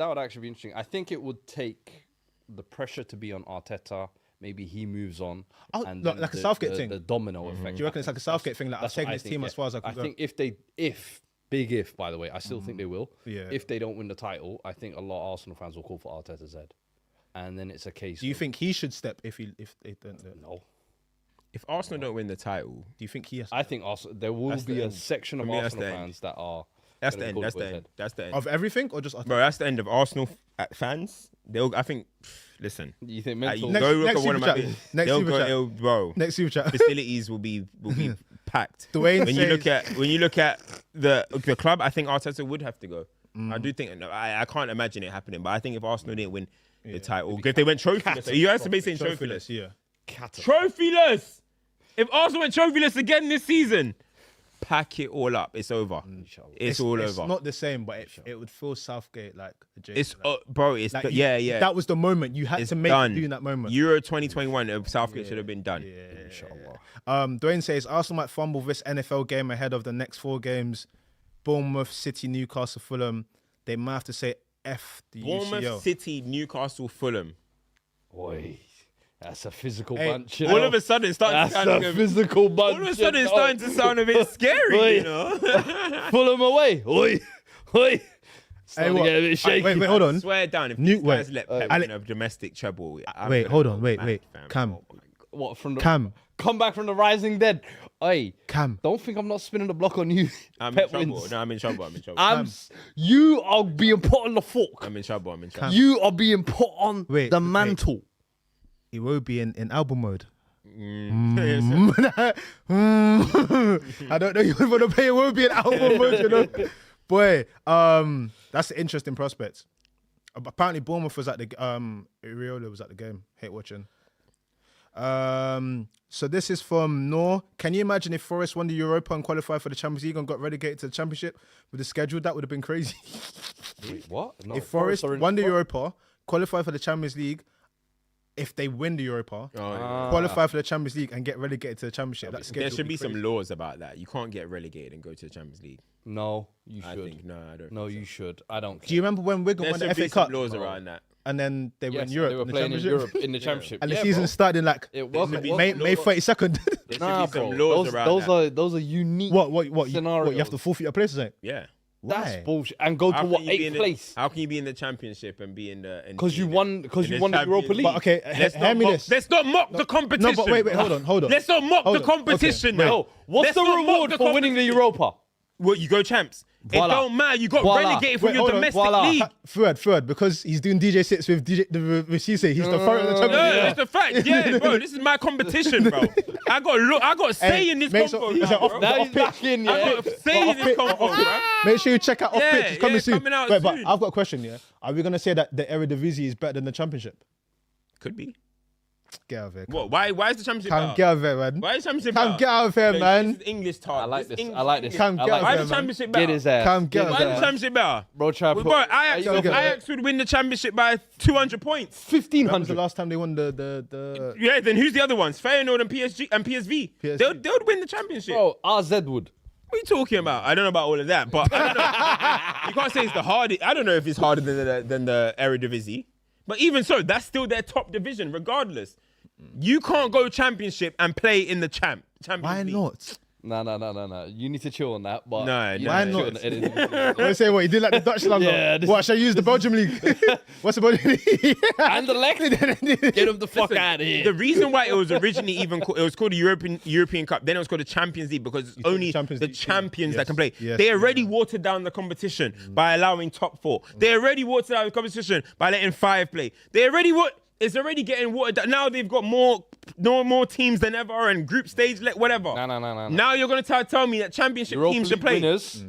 would actually be interesting. I think it would take the pressure to be on Arteta. Maybe he moves on. Oh, and like then a Southgate thing? The domino effect. Do you reckon it's like a Southgate thing? Like, I've That's what taken I this think, team yeah. as far as I can go. think if, by the way, I still think they will. Yeah. If they don't win the title, I think a lot of Arsenal fans will call for Arteta's head. And then it's a case Do you of, think he should step if they don't do it? no. If Arsenal don't win the title, Do you think he has I think Arsenal, there will That's the be a end. section of For me, that's Arsenal the end. fans that are that's gonna the end. call That's for the his end. head. That's the end. of everything or just Bro, that's the end of Arsenal fans. I think. Listen, You think you mental? Next- go look next at one of super my chat. bits. Next They'll super go, chat. it'll- bro. next super chat? Facilities will be packed. Dwayne when says- you look at the club, I think Arteta would have to go. I do think I can't imagine it happening, but I think if Arsenal didn't win the title, if they went trophyless, you have to be saying trophyless. Yeah. Trophyless. If Arsenal went trophyless again this season, pack it all up. It's over. It's all It's over. not the same, but it would feel Southgate like adjacent. It's like, bro. It's like yeah. That was the moment you had It's to make done. it do in that moment. Euro 2021, Southgate should have been done. Dwayne says Arsenal might fumble this NFL game ahead of the next 4 games: Bournemouth, City, Newcastle, Fulham. They might have to say F the Bournemouth, UCL. City, Newcastle, Fulham. Boy, that's a physical Hey, bunch. You All know? of a sudden, it's starting to That's sound a physical bunch. all of a sudden, it's you know? starting to sound a bit scary. Oi. You know. Pull them away. Oi, oi. Starting to what? get a bit shaky. Wait, hold on. Swear down if New- these guys wait, let Pep Ale- win a domestic treble. I'm Wait, gonna hold go on. Wait. mad, fam. Cam. Oh my God. What from the Cam. Come back from the rising dead. Oi, Cam. don't think I'm not spinning the block on you. I'm Pep in trouble. wins. No, I'm in trouble. You are being put on the fork. I'm in trouble. Cam. You are being put on Wait, the wait. mantle. He will be in album mode. Yes. I don't know. You want to play? It will be an album mode, you know. Boy, that's an interesting prospect. Apparently, Bournemouth was at the Iriola was at the game. Hate watching. So this is from Noor. Can you imagine if Forest won the Europa and qualified for the Champions League and got relegated to the Championship with the schedule? That would have been crazy. Wait, what? No, If Forest are in- won the Europa, qualified for the Champions League, if they win the Europa, Oh, qualify for the Champions League and get relegated to the Championship, that schedule there would should be crazy. some laws about that. You can't get relegated and go to the Champions League. No, you I should. think no, I don't. No, think you should. I don't care. Do you remember when Wigan There won should the be FA some Cup laws around that. and then they were Yes, in Europe they were in the playing in Championship? Europe in the Championship. And the Yeah, season bro. started in like It wasn't. May 32nd. There should Nah, be some bro. laws Those, around those that. are those are unique. What you Scenarios. have to forfeit your place or something? Yeah. That's Why? bullshit. And go to what, can you be 8th in the- place? How can you be in the Championship and be in the? Because you won. Because you won the Europa League. But okay, hear me this. Let's not mock the competition. No, but wait, hold on. Let's not mock Hold the on. competition Okay, now. No, what's Let's the not mock reward the for winning the Europa? What, you go champs? Voila. It don't matter. You got Voila. relegated from Wait, your hold on. domestic Voila. league. Third, because he's doing DJ sits with Cisse. He's the front of the No, Champions League. that's the fact. Yeah, bro. This is my competition, bro. I got say in this mate, convo. is it off- Now off he's pitch? back in, I yeah. got say in this convo, bro. Make sure you check out off Yeah, pitch. It's coming yeah, soon. coming out Wait, but soon. I've got a question. Yeah, are we gonna say that the Eredivisie is better than the Championship? Could be. Get out of here. What? Why is the championship Come better? get out of here, man. Why is the championship Come better? get out of here, This man. is English talk. I like this. English- I like this. Come I get like us Why there, is the man. championship Get better? his ass. Come get us Why there, is the man. championship better? Bro, try Bro, put. Ajax, Come get us there. Ajax would win the championship by 200 points. When was the 1500. last time they won the Yeah, then who's the other ones? Feyenoord and PSG and PSV. PSG. They'll win the championship. Bro, RZ would. What are you talking about? I don't know about all of that, but I don't know. You can't say it's the hardest. I don't know if it's harder than the Eredivisie, but even so, that's still their top division, regardless. You can't go championship and play in the Champions Why League. not? No. You need to chill on that. But No, you no, Why need to not? chill on it. Let's say what you did like the Dutch slang. Yeah, this- What should I use the Belgium league? What's the Belgium league? And the Lex. Get him the fuck out of here. The reason why it was originally even it was called the European Cup, then it was called the Champions League because it's only Champions the League. champions Yes. that can play. Yes. They already watered down the competition by allowing top four. They already watered down the competition by letting 5 play. It's already getting watered down. Now they've got more teams than ever and group stage, whatever. No. Now you're going to tell me that championship Europa teams should League play. winners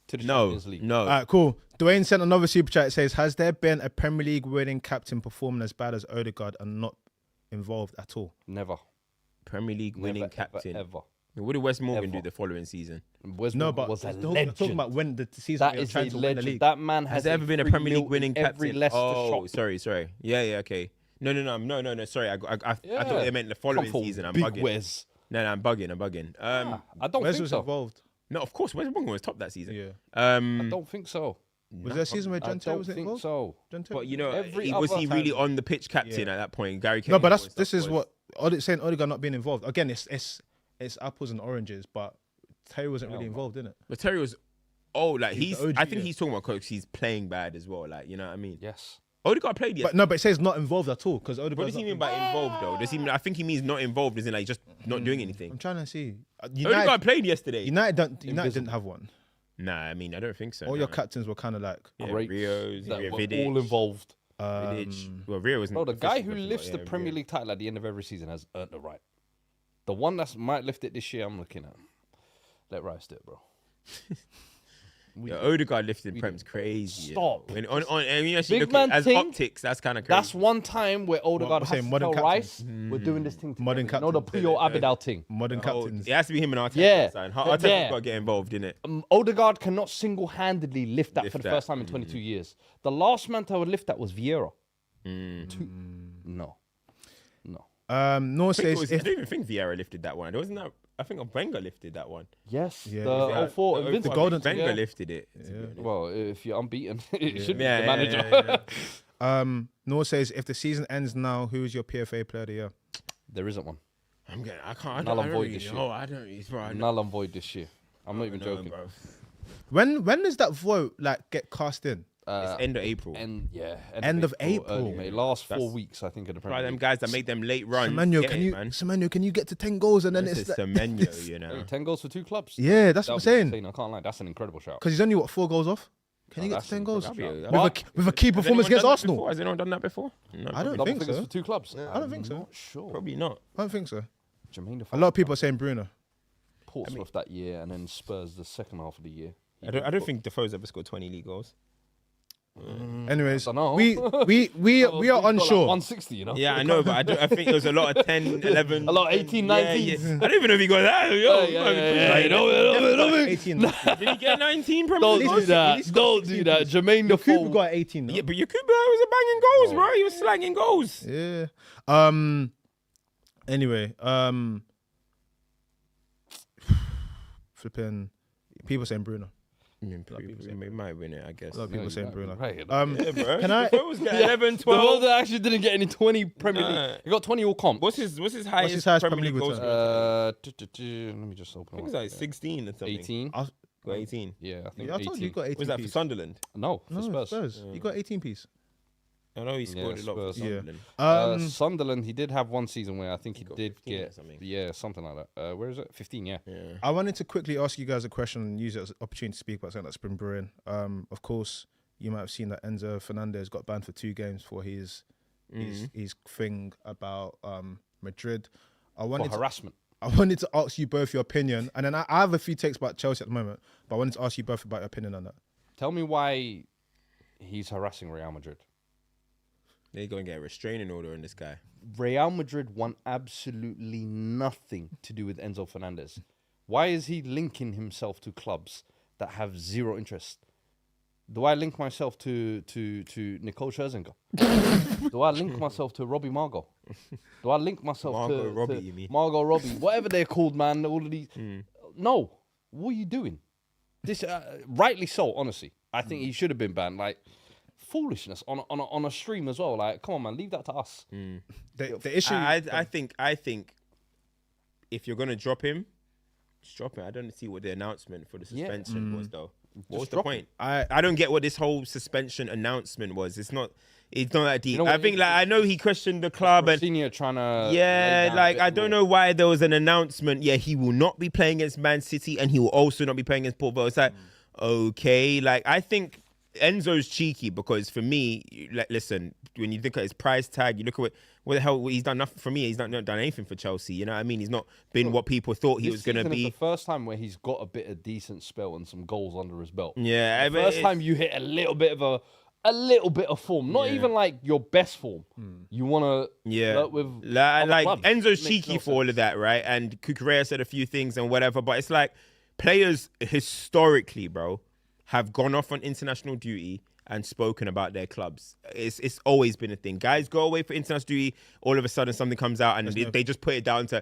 to the No, Champions League. no. All right, cool. Dwayne sent another super chat. It says, has there been a Premier League winning captain performing as bad as Odegaard and not involved at all? Never. Premier League winning Never, captain. Ever. What did Wes Morgan Ever. do the following season? Wes No, Morgan but was a we're legend. talking about when the season That we were is trying a to win the legend. league. That man Has there ever been a free Premier meal League winning in every captain? Leicester Oh, shop. sorry. Yeah, okay. No. Sorry, I thought they meant the following Come for season. I'm big bugging. Wes. No, I'm bugging. I don't Wes think was so. involved. No, of course, Wes Morgan was top that season. Yeah. I don't think so. Was there a season where I John Terry don't was think involved? so. John Terry? But you know, Every was he other really time- on the pitch captain Yeah. at that point? Gary No, Cahill but and this stuff is was- what saying Odegaard not being involved. Again, it's apples and oranges, but Terry wasn't really involved in it. But Terry was. Oh, like He's he's. the OG, I think yeah. he's talking about coach. He's playing bad as well. Like you know what I mean. Yes. Odegaard played yet. But no, but it says not involved at all because Odegaard. What does he mean by involved though? Does he mean? I think he means not involved, as in like just not doing anything. I'm trying to see. Odegaard played yesterday. United didn't have one. Nah, I mean I don't think so. All no. your captains were kind of like. Yeah, Great. Rios, That Rio were Vidic, all involved. Vidic. Well, Rio wasn't. Bro, the guy who officially, lifts but the yeah, Premier Rio. League title at the end of every season has earned the right. The one that might lift it this year, I'm looking at. Let Rice do it, bro. Yeah, Odegaard lifted Prem's crazy. Stop. Yeah. When and you actually Big look at man as thing, optics, that's kind of crazy. That's one time where Odegaard we're has saying to modern tell Rice, captains. we're doing this thing together. Modern You know the captains. Puyo Abidal thing. Modern captains. It has to be him and Arteta. Yeah. Arteta's Yeah. got to get involved in it. Odegaard cannot single-handedly lift that Lift for the that. first time in 22 years. The last man to lift that was Vieira. No. Noah I says don't even think Vieira lifted that one. Wasn't that? I think Wenger lifted that one. Yes. Yeah. The 04 The Invincible. golden- Wenger Yeah. lifted it. to be honest. Well, if you're unbeaten, it should be Yeah, the yeah, manager. yeah, Noah says if the season ends now, who's your PFA player of the year? There isn't one. I'm getting. I can't. Null I and don't void really this year. know. I don't. It's right. Null and void this year. I'm not even joking. bro. When does that vote like get cast in? It's end of April. End End of early April. May. Last 4 That's- weeks, I think, of the Try Premier them League. guys that make them late runs. Semenyo, Get can it, you man? Semenyo, can you get to 10 goals and then This it's is like, Semenyo, you know. Hey, 10 goals for 2 clubs. yeah, that's what I'm That was saying. insane. I can't lie. That's an incredible shout. Because he's only what 4 goals off. Can Oh, you get that's to 10 goals incredible. with a key Has performance anyone against done that Arsenal? before? Has anyone done that before? No, I don't Double think figures so. for 2 clubs. I don't think so. Not sure. Probably not. I don't think so. Jermaine A lot of people are saying Bruno. Portsmouth that year, and then Spurs the second half of the year. I don't think Defoe's ever scored 20 league goals. Anyways, I dunno. we He's are got like unsure. 160, you know. Yeah, I know, but I think it was a lot of 10, 11. A lot of 18, Yeah, 19s. yeah. I don't even know if he got that. Yo, Yeah, don't 18. Did he get 19 Premier League do goals? that. Don't do that. Jermaine Cooper Defoe. got 18. No? Yeah, but Yakubu was a banging goals, bro. He was slanging goals. Yeah. Anyway, flipping. People saying Bruno. I mean, he might win it, I guess. A lot of people saying Bruno. Right. Yeah, bro. Can I- Defoe was getting 11, The one 12. that actually didn't get any 20 Premier Nah. League. He got 20 all comp. What's his highest highest Premier Premier League League goals? return? Let me just open I think it. it was like 16 or something. 18. I'll- Got 18. Yeah, I think Yeah, I 18. told you got 18 Was that for piece. Sunderland? No, for No, Spurs. Spurs. You got 18 piece. I know he scored a lot for Spurs. Sunderland. Sunderland, he did have one season where I think he got did 15 or get something. something like that. Where is it? 15, yeah. I wanted to quickly ask you guys a question and use it as an opportunity to speak about something that's been brewing. Of course, you might have seen that Enzo Fernandez got banned for 2 games for his thing about Madrid. For harassment. I wanted to ask you both your opinion, and then I have a few takes about Chelsea at the moment, but I wanted to ask you both about your opinion on that. Tell me why he's harassing Real Madrid. They're going to get a restraining order on this guy. Real Madrid want absolutely nothing to do with Enzo Fernandez. Why is he linking himself to clubs that have zero interest? Do I link myself to Nicole Scherzinger? Do I link myself to Robbie Margot? Do I link myself Margot to Robbie, you mean? Margot Robbie? Whatever they're called, man. All of these. No. What are you doing? This rightly so, honestly. I think he should have been banned. Like, foolishness on a stream as well. Like, come on, man, leave that to us. The issue, I think if you're gonna drop him, just drop him. I don't see what the announcement for the suspension was though. What was the point? I don't get what this whole suspension announcement was. It's not that deep. You know I think I know he questioned the club and Senior trying to I don't know why there was an announcement. Yeah, he will not be playing against Man City and he will also not be playing against Port Vale. It's like okay, like I think Enzo's cheeky because for me, listen, when you look at his price tag, you look at what the hell he's done. Nothing for me. He's not done anything for Chelsea. You know what I mean? He's not been what people thought he was going to be. The first time where he's got a bit of decent spell and some goals under his belt. Yeah, the first time you hit a little bit of form, not even like your best form. You want to work with like clubs. Enzo's cheeky for all of that, right? And Cucurella said a few things and whatever, but it's like players historically, bro, have gone off on international duty and spoken about their clubs. It's always been a thing. Guys go away for international duty, all of a sudden something comes out and they just put it down to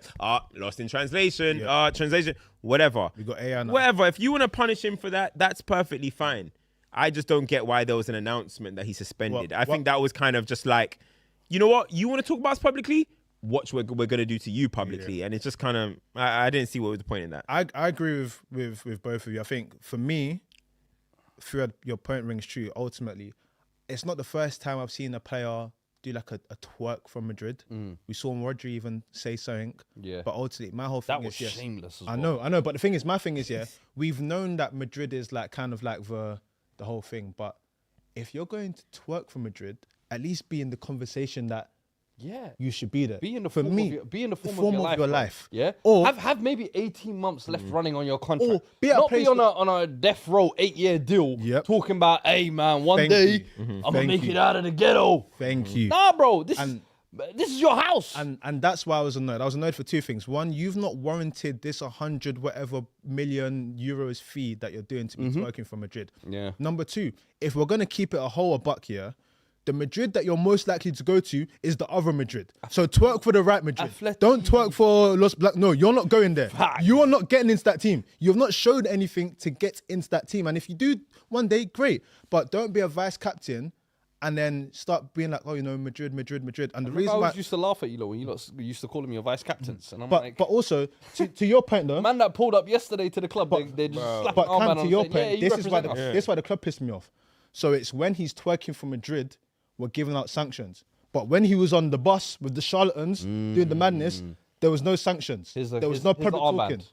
lost in translation, translation, whatever. We got AI now. Whatever. If you want to punish him for that, that's perfectly fine. I just don't get why there was an announcement that he suspended. I think that was kind of just like, you know what? You want to talk about us publicly? Watch what we're going to do to you publicly. And it's just kind of, I didn't see what was the point in that. I agree with both of you. I think for me, through your point rings true, ultimately, it's not the first time I've seen a player do like a twerk from Madrid. We saw Rodri even say something. Yeah. But ultimately, my whole thing that was shameless as well. I know. But the thing is, my thing is, we've known that Madrid is like kind of like the whole thing. But if you're going to twerk for Madrid, at least be in the conversation that you should be there. Be in the for form me, of your life. Yeah. Or have maybe 18 months left running on your contract. Or be at a not place be on a death row 8-year deal talking about, hey man, one day I'm gonna make it out of the ghetto. Thank you. Nah, bro, this is your house. And that's why I was annoyed. I was annoyed for 2 things. One, you've not warranted this 100 whatever million euros fee that you're doing to be twerking for Madrid. Yeah. Number 2, if we're gonna keep it a buck here, the Madrid that you're most likely to go to is the other Madrid. So twerk for the right Madrid. Don't twerk for Los Black. No, you're not going there. You are not getting into that team. You've not showed anything to get into that team. And if you do one day, great. But don't be a vice captain and then start being like, Madrid. And the reason I used to laugh at you, when you used to call me your vice captains. And I'm but also, to your point though. Man that pulled up yesterday to the club, they just slapped but arm Cam, to your saying, point, this is why the club pissed me off. So it's when he's twerking for Madrid, we're giving out sanctions. But when he was on the bus with the charlatans doing the madness, there was no sanctions. There was no public talking.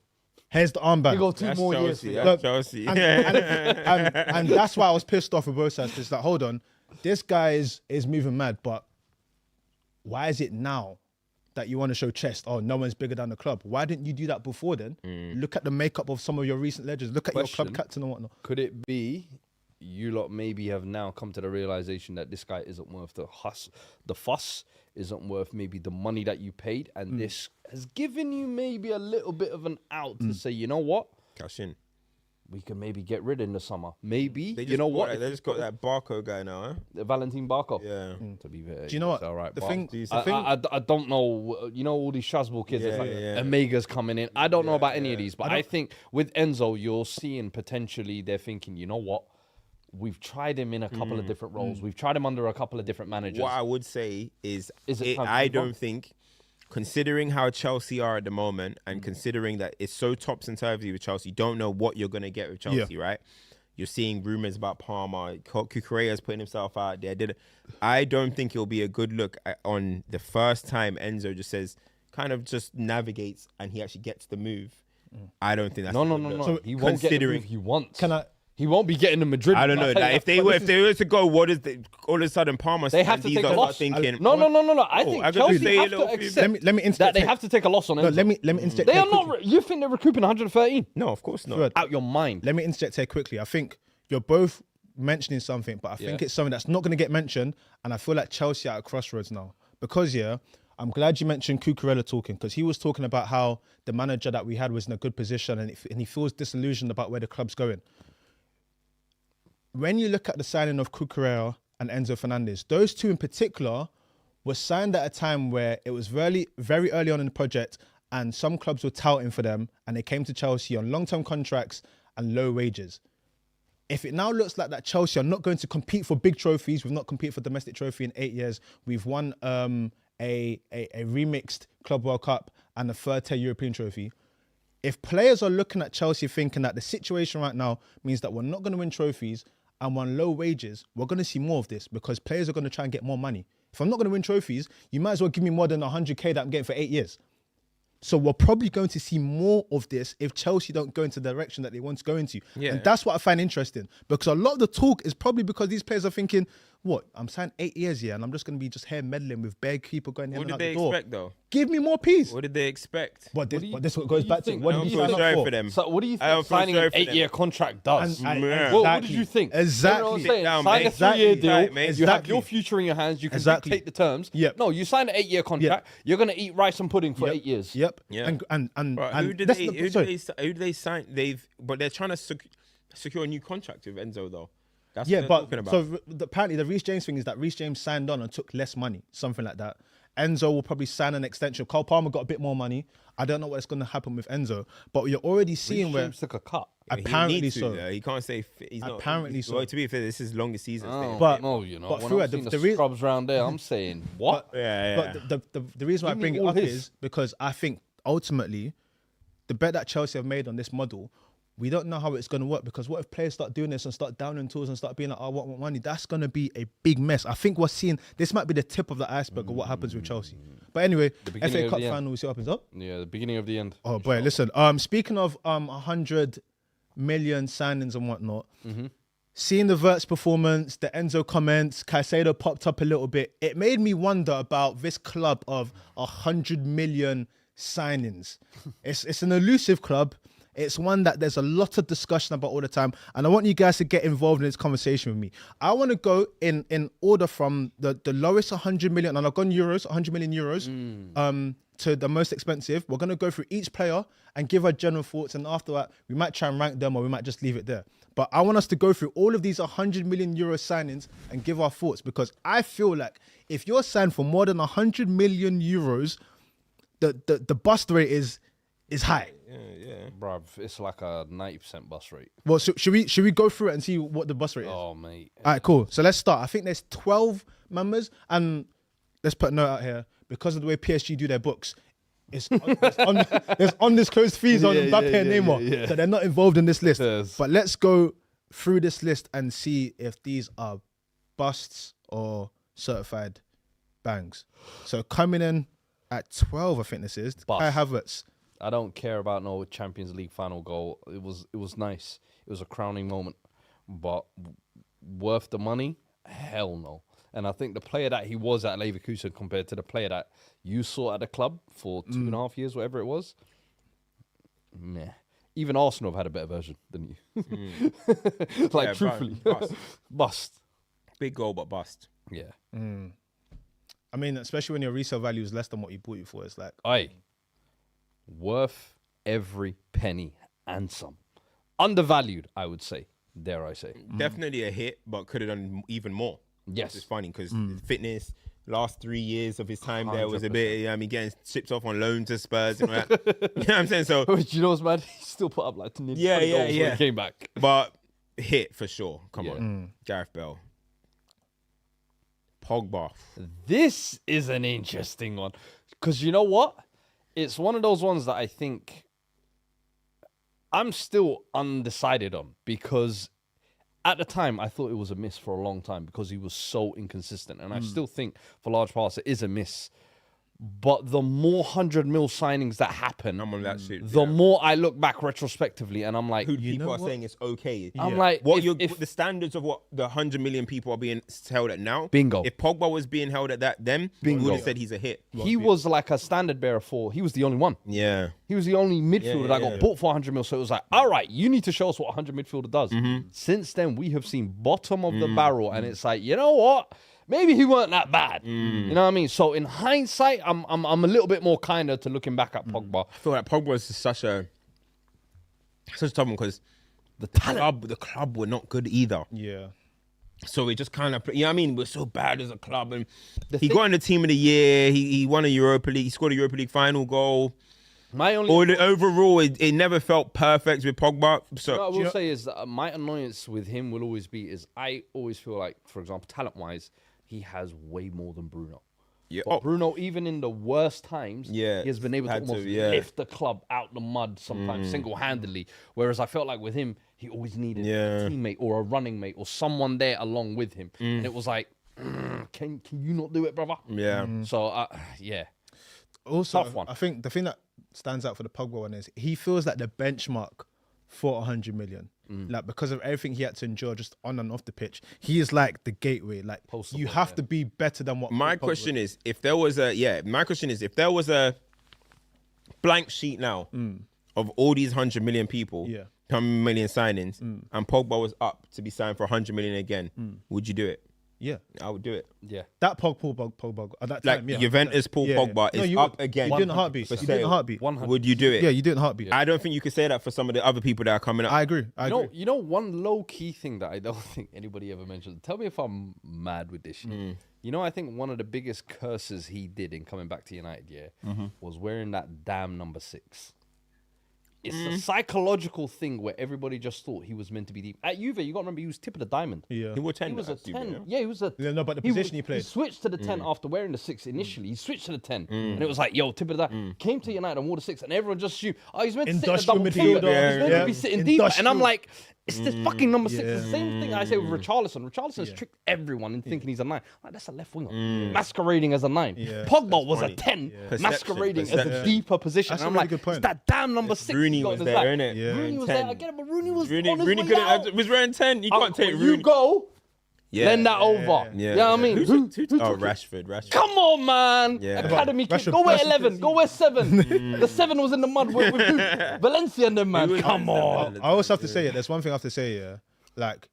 Here's the armband. You got 2 more years. Chelsea. And that's why I was pissed off with both sides. It's like, hold on, this guy is moving mad, but why is it now that you want to show chest? Oh, no one's bigger than the club. Why didn't you do that before then? Look at the makeup of some of your recent legends. Look at your club captain and whatnot. Could it be you lot maybe have now come to the realization that this guy isn't worth the fuss, isn't worth maybe the money that you paid, and this has given you maybe a little bit of an out to say, you know what? Cash in. We can maybe get rid in the summer. Maybe. They just got that Barco guy now, huh? The Valentin Barco. Yeah. To be fair. Do you know what? All right. The thing, I don't know. You know, all these Shazball kids, Omega's coming in. I don't know about any of these, but I think with Enzo, you're seeing potentially they're thinking, you know what? We've tried him in a couple of different roles. We've tried him under a couple of different managers. What I would say is it I don't think, considering how Chelsea are at the moment and considering that it's so topsy-turvy with Chelsea, you don't know what you're going to get with Chelsea, right? You're seeing rumors about Palmer. Cucurella's putting himself out there. I don't think it'll be a good look on the first time Enzo just says, kind of just navigates and he actually gets the move. I don't think that's No. So he won't get the move he wants. He won't be getting to Madrid. I don't know. Like, if they were to go, what is all of a sudden Palmer? They have to take a loss. Thinking, No. I think Chelsea have to accept let me that they have to take a loss on Enzo. let me interject. They are not. You think they're recouping 113? No, of course not. Out your mind. Let me interject here quickly. I think you're both mentioning something, but I think it's something that's not going to get mentioned, and I feel like Chelsea are at a crossroads now. Because, I'm glad you mentioned Cucurella talking, because he was talking about how the manager that we had was in a good position and he feels disillusioned about where the club's going. When you look at the signing of Cucurella and Enzo Fernandez, those two in particular were signed at a time where it was very, very early on in the project and some clubs were touting for them and they came to Chelsea on long-term contracts and low wages. If it now looks like that Chelsea are not going to compete for big trophies, we've not competed for domestic trophy in 8 years, we've won a remixed Club World Cup and a third-tier European trophy. If players are looking at Chelsea thinking that the situation right now means that we're not going to win trophies and we're on low wages, we're going to see more of this because players are going to try and get more money. If I'm not going to win trophies, you might as well give me more than 100k that I'm getting for 8 years. So we're probably going to see more of this if Chelsea don't go into the direction that they want to go into. Yeah. And that's what I find interesting because a lot of the talk is probably because these players are thinking, what, I'm signed 8 years here and I'm just going to be just here meddling with bare keeper going in and out the door. What did they expect though? Give me more peace. What did they expect? But this what goes back to what did you feel sign sorry up for them. So what do you think signing an 8-year contract does? What did you think? Exactly. You know sign a 3-year deal. You have your future in your hands. You can dictate the terms. Yep. No, you sign an 8-year contract. You're going to eat rice and pudding for 8 years. Yep. Yeah. Who did they sign? But they're trying to secure a new contract with Enzo though. That's what they're talking about. So apparently the Reece James thing is that Reece James signed on and took less money, something like that. Enzo will probably sign an extension. Cole Palmer got a bit more money. I don't know what's going to happen with Enzo, but you're already seeing where James took a cut. Apparently so. He can't say he's not. Apparently so. Well, to be fair, this is longest season. But you know, when I've seen the scrubs round there, I'm saying what? But the reason why I bring it up is because I think ultimately the bet that Chelsea have made on this model, we don't know how it's going to work because what if players start doing this and start downing tools and start being like, I want money? That's going to be a big mess. I think we're seeing, this might be the tip of the iceberg of what happens with Chelsea. But anyway, FA Cup final, we see what happens up. Yeah, the beginning of the end. Oh boy, listen, speaking of 100 million signings and whatnot, seeing the Wirtz performance, the Enzo comments, Caicedo popped up a little bit. It made me wonder about this club of 100 million signings. It's an elusive club. It's one that there's a lot of discussion about all the time. And I want you guys to get involved in this conversation with me. I want to go in order from the lowest 100 million, and I've gone euros, 100 million euros, to the most expensive. We're going to go through each player and give our general thoughts. And after that, we might try and rank them or we might just leave it there. But I want us to go through all of these 100 million euro signings and give our thoughts because I feel like if you're signed for more than 100 million euros, the bust rate is high. Yeah. Bruv, it's like a 90% bust rate. Well, should we go through it and see what the bust rate is? Oh, mate. All right, cool. So let's start. I think there's 12 members, and let's put a note out here because of the way PSG do their books. There's undisclosed fees on Mbappe and Neymar, so they're not involved in this list. Yes. But let's go through this list and see if these are busts or certified bangs. So coming in at 12, I think this is Kai Havertz. I don't care about no Champions League final goal. It was nice. It was a crowning moment, but worth the money? Hell no. And I think the player that he was at Leverkusen compared to the player that you saw at the club for 2.5 years, whatever it was, meh. Even Arsenal have had a better version than you. Truthfully, bust. Big goal, but bust. Yeah. I mean, especially when your resale value is less than what you bought it for, it's like, worth every penny and some. Undervalued, I would say. Dare I say? Definitely a hit, but could have done even more. Yes, it's funny because fitness. Last 3 years of his time there was a bit. I mean, getting shipped off on loan to Spurs. You know what I'm saying? So, do you know what's mad? He still put up like 20 goals when he came back. But hit for sure. Come on, Gareth Bale. Pogba. This is an interesting one because you know what? It's one of those ones that I think I'm still undecided on because at the time, I thought it was a miss for a long time because he was so inconsistent. And I still think for large parts it is a miss. But the more 100 mil signings that happen, I'm on that shit. the more I look back retrospectively and I'm like, Who people are saying it's okay. I'm like, what if the standards of what the 100 million people are being held at now. Bingo. If Pogba was being held at that, then we would have said he's a hit. he was like a standard bearer he was the only one. Yeah. He was the only midfielder that got bought for 100 mil. So it was like, all right, you need to show us what a 100 midfielder does. Since then, we have seen bottom of the barrel. And it's like, you know what? Maybe he weren't that bad. You know what I mean? So in hindsight, I'm a little bit more kinder to looking back at Pogba. I feel like Pogba is such a tough one because the club were not good either. Yeah. So it just kind of, you know what I mean? We're so bad as a club. And he got in the team of the year. He won a Europa League. He scored a Europa League final goal. Overall, it never felt perfect with Pogba. So what I will say is that my annoyance with him will always be is I always feel like, for example, talent-wise, he has way more than Bruno. Yeah. But Bruno, even in the worst times, he has been able to almost lift the club out the mud sometimes single-handedly. Whereas I felt like with him, he always needed a teammate or a running mate or someone there along with him. And it was like, can you not do it, brother? Yeah. So, yeah. Also, Tough one. I think the thing that stands out for the Pogba one is he feels like the benchmark for 100 million. Like, because of everything he had to endure just on and off the pitch, he is like the gateway. Like, you have to be better than what. My question is, if there was a blank sheet now of all these 100 million people, 100 million signings, and Pogba was up to be signed for 100 million again, would you do it? Yeah, I would do it. Yeah. That Pogba at that Like time, yeah. Juventus Pogba is up again. You did in a heartbeat. You did in a heartbeat. Would you do it? Yeah, you did in a heartbeat. I don't think you could say that for some of the other people that are coming up. I agree. You know, one low key thing that I don't think anybody ever mentioned. Tell me if I'm mad with this shit. You know, I think one of the biggest curses he did in coming back to United, was wearing that damn number 6. It's a psychological thing where everybody just thought he was meant to be deep. At Juve, you got to remember he was tip of the diamond. Yeah. He wore 10. He was a 10. Juve, Yeah, he was a. Yeah, no, but the position he played. He switched to the 10 after wearing the 6 initially. He switched to the 10. And it was like, yo, tip of the diamond. Came to United and wore the 6. And everyone just assumed, oh, he's meant to sit in the double Industrial midfielder. He's meant to be sitting deep. And I'm like, it's this fucking number 6. Yeah. The same thing I say with Richarlison. Richarlison's tricked everyone in thinking he's a 9. Like, that's a left winger. Masquerading as a 9. Yeah. Pogba was a 10. Masquerading as a deeper position. That's And I'm a really like, good point. it's that damn number 6. Rooney was there, innit? Yeah. Rooney was 10. there. I get it, but Rooney was on his Rooney way out. was wearing 10. You can't take You Rooney. go. Yeah. Lend that over. Yeah. You know what I mean? Who took it? Rashford. Come on, man. Yeah. Academy kid. Rashford- Go wear Rashford 11. Go wear 7. The 7 was in the mud with who? Valencia and them, man. Come on. I always have to say it. There's one thing I have to say, yeah. Like,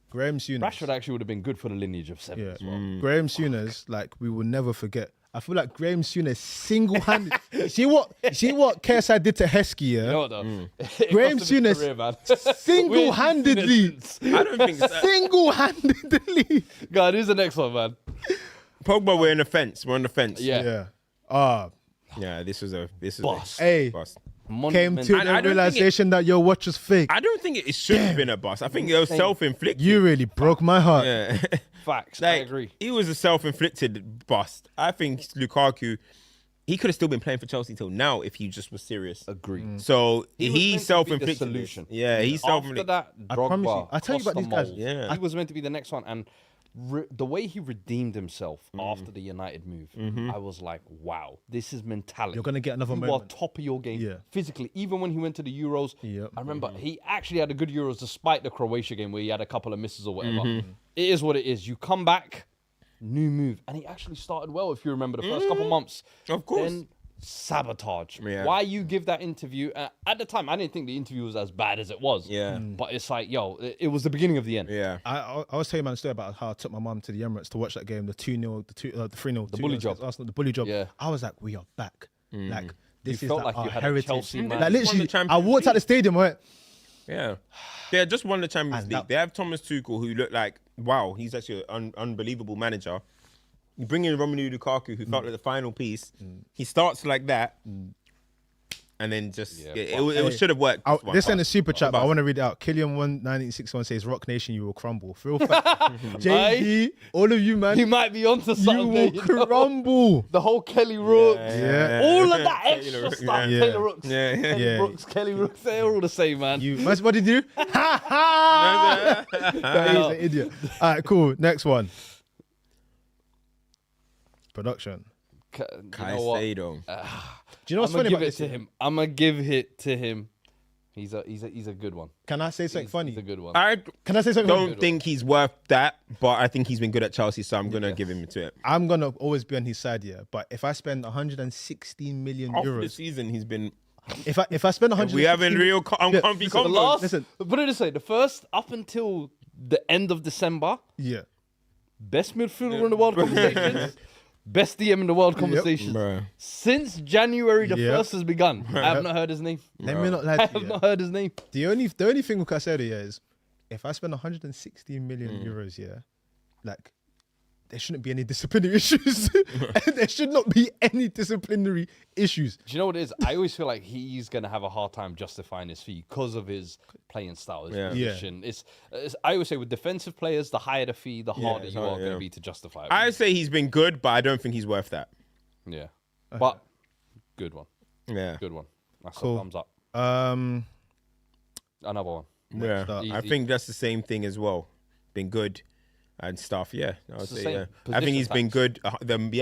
Graham Souness. Rashford actually would have been good for the lineage of 7 as well. Graham Souness, like, we will never forget. I feel like Graham Souness single-handed. see what KSI did to Heskey, yeah? You know what, though? Graham Souness single-handedly. I don't think so. Single-handedly. God, who's the next one, man? Pogba, we're on the fence. We're on the fence. Yeah. Yeah. Yeah, this was Bust. Hey. bust. Came to I the don't realization that your watch was fake. I don't think it should have been a bust. I think it was self-inflicted. You really broke my heart. Yeah. Facts. I Like, agree. It was a self-inflicted bust. I think Lukaku, he could have still been playing for Chelsea till now if he just was serious. Agree. So He was meant to he be the self-inflicted solution. this. Yeah, he After self-inflicted. that, I promise you. Drogba I tell you about crossed these guys. the mold. Yeah. He was meant to be the next one. And the way he redeemed himself after the United move, I was like, wow, this is mentality. You're gonna get another You moment. are top of your game Yeah. physically. Even when he went to the Euros, Yep. I remember he actually had a good Euros despite the Croatia game where he had a couple of misses or whatever. It is what it is. You come back, new move. And he actually started well, if you remember, the first couple months. Of course. Then sabotage. Yeah. Why you give that interview? At the time, I didn't think the interview was as bad as it was. Yeah. But it's like, yo, it was the beginning of the end. Yeah. I was telling you man a story about how I took my mum to the Emirates to watch that game, the 2-0, the 3-0, the bully job. Arsenal, the bully job. Yeah. I was like, we are back. Like, this You is felt like like our you had a heritage. Chelsea man. Like, Won the literally, I Champions walked out the stadium. I went, Yeah. They just won the Champions And League. that- They have Thomas Tuchel, who looked like, wow, he's actually an unbelievable manager. You bring in Romelu Lukaku, who felt like the final piece. He starts like that. and then just Yeah, it should have worked. This ain't a super chat, but I want to read it out. Killian1961 says, "Rock Nation, you will crumble." For real fact. JD, all of you, man, He might be onto you something. will there, you know? crumble. The whole Kelly Rooks, Yeah. all of that extra stuff. Yeah. Taylor Rooks, Yeah. Kelly Yeah. Rooks, Kelly Rooks, they're all the same, man. What did you do? Ha ha! That is an idiot. All right, cool. Next one. Production. You know what? Caicedo. Do you know what's I'm gonna funny give about it this? to him. I'm gonna give it to him. He's a good one. Can I say something funny? He's a good one. I Can I say something funny? don't think he's worth that, but I think he's been good at Chelsea, so I'm gonna give him to it. I'm gonna always be on his side, yeah. But if I spend 116 million After the euros, season, he's been. if I spend 116, We having real uncomfy The convos. last, Listen. put it this way: the first up until the end of December, yeah. best midfielder in the world conversations, best DM in the world conversations. Bruh. Since January the Yep. 1st has begun, I have not heard his name. Let me not lie I to have you. not heard his name. The only thing with Caicedo, yeah, is if I spend 116 million Mm. euros, yeah, like there shouldn't be any disciplinary issues. There should not be any disciplinary issues. Do you know what it is? I always feel like he's gonna have a hard time justifying his fee because of his playing style, his Yeah. position. It's I always say with defensive players, the higher the fee, the harder it's you hard, are yeah. gonna be to justify it. I say he's been good, but I don't think he's worth that. Yeah, but good one, Yeah. good one. That's Cool. a thumbs up. Another one. Yeah. up. I think that's the same thing as well. Been good and stuff. Yeah. I would It's the say, same yeah. I think he's been position good.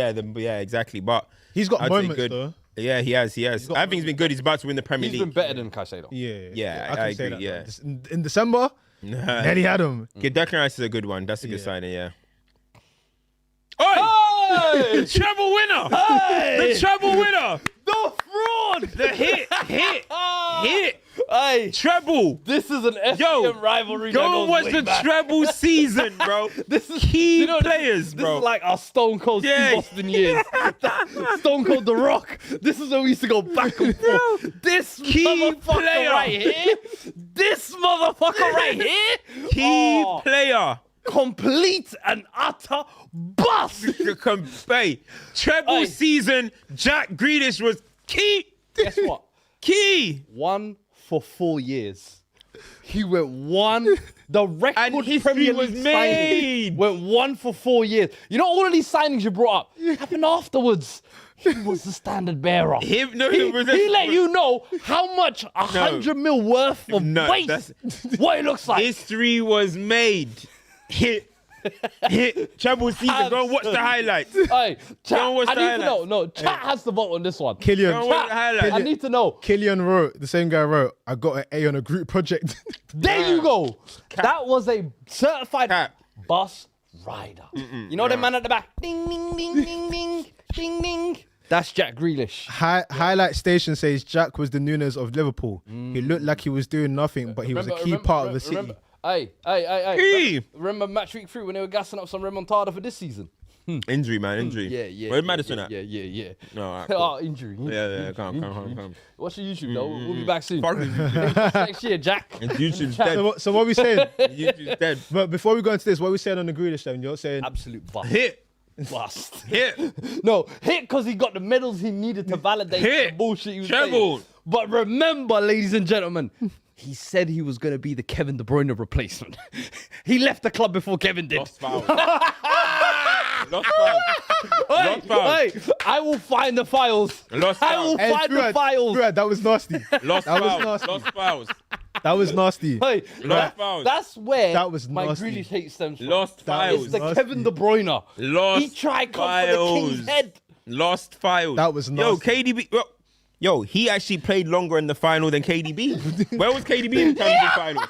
Yeah, exactly. But He's got I'd say moments good. though. Yeah, he has. I think he's been good. He's about to win the Premier He's League. been better than Caicedo. Yeah, I can say agree, that, yeah. though. In December, then he had him. Declan Rice is a good one. That's a good Yeah. signing, yeah. Hey! The treble winner! Hey! The treble winner! The fraud! The hit! Hey! Treble! This is an FCM Yo, rivalry. that Go and goes watch way the back. treble season, bro. This is Key you know, players, this bro. is like our Stone Cold Yeah. Steve Austin years. Stone Cold The Rock. This is where we used to go back and forth. This Key motherfucker player. right here. This motherfucker right here. Key Oh, player. complete and utter bust. Hey, treble Hey. season, Jack Grealish was key. Guess what? Key. 1 for 4 years. He went one. The record And history Premier was League made. signing went 1 for 4 years. You know all of these signings you brought up happened afterwards. He was the standard bearer. He let you know how much 100 mil worth of weight. What it looks like. History was made. Hit treble season. Go and watch the highlights. Hey, chat, Go and watch I the need to know. highlights. No, chat has to vote on this one. Killian, Go and watch the highlights. I need to know. Killian wrote, the same guy wrote, I got an A on a group project. There you go. That was a certified Cap. bus rider. You know the man at the back? Ding, ding, ding, ding, ding, ding, ding. That's Jack Grealish. Highlight Station says Jack was the Nunes of Liverpool. He looked like he was doing nothing, but he was a key part of the city. Hey. Key. Remember match week 3 when they were gassing up some remontada for this season? Injury, man, injury. Yeah. Where's Madison at? Yeah. No, all right, cool. Oh, injury. Yeah, come. Watch your YouTube though. We'll be back soon. Fuck it. Next year, Jack. YouTube's Chat. dead. So what we saying? YouTube's dead. But before we go into this, what we saying on the Grealish then? You're saying Absolute bust. Hit. Bust. Hit. No, hit because he got the medals he needed to validate Hit. the bullshit he was Treble. saying. But remember, ladies and gentlemen, he said he was going to be the Kevin De Bruyne replacement. He left the club before Kevin did. Lost fouls. Lost fouls. Lost fouls. Hey, I will find the files. Lost I will fouls. find the files. Fuad, that was nasty. Lost That was fouls. nasty. Lost fouls. That was nasty. Hey, Lost fouls. that's where That was my nasty. Grealish hate stems from. Lost That It's files. the nasty. Kevin De Bruyne. Lost He tried come for the king's files. head. Lost files. That was Yo, nasty. KDB. Yo, he actually played longer in the final than KDB. Where was KDB in the Champions League final?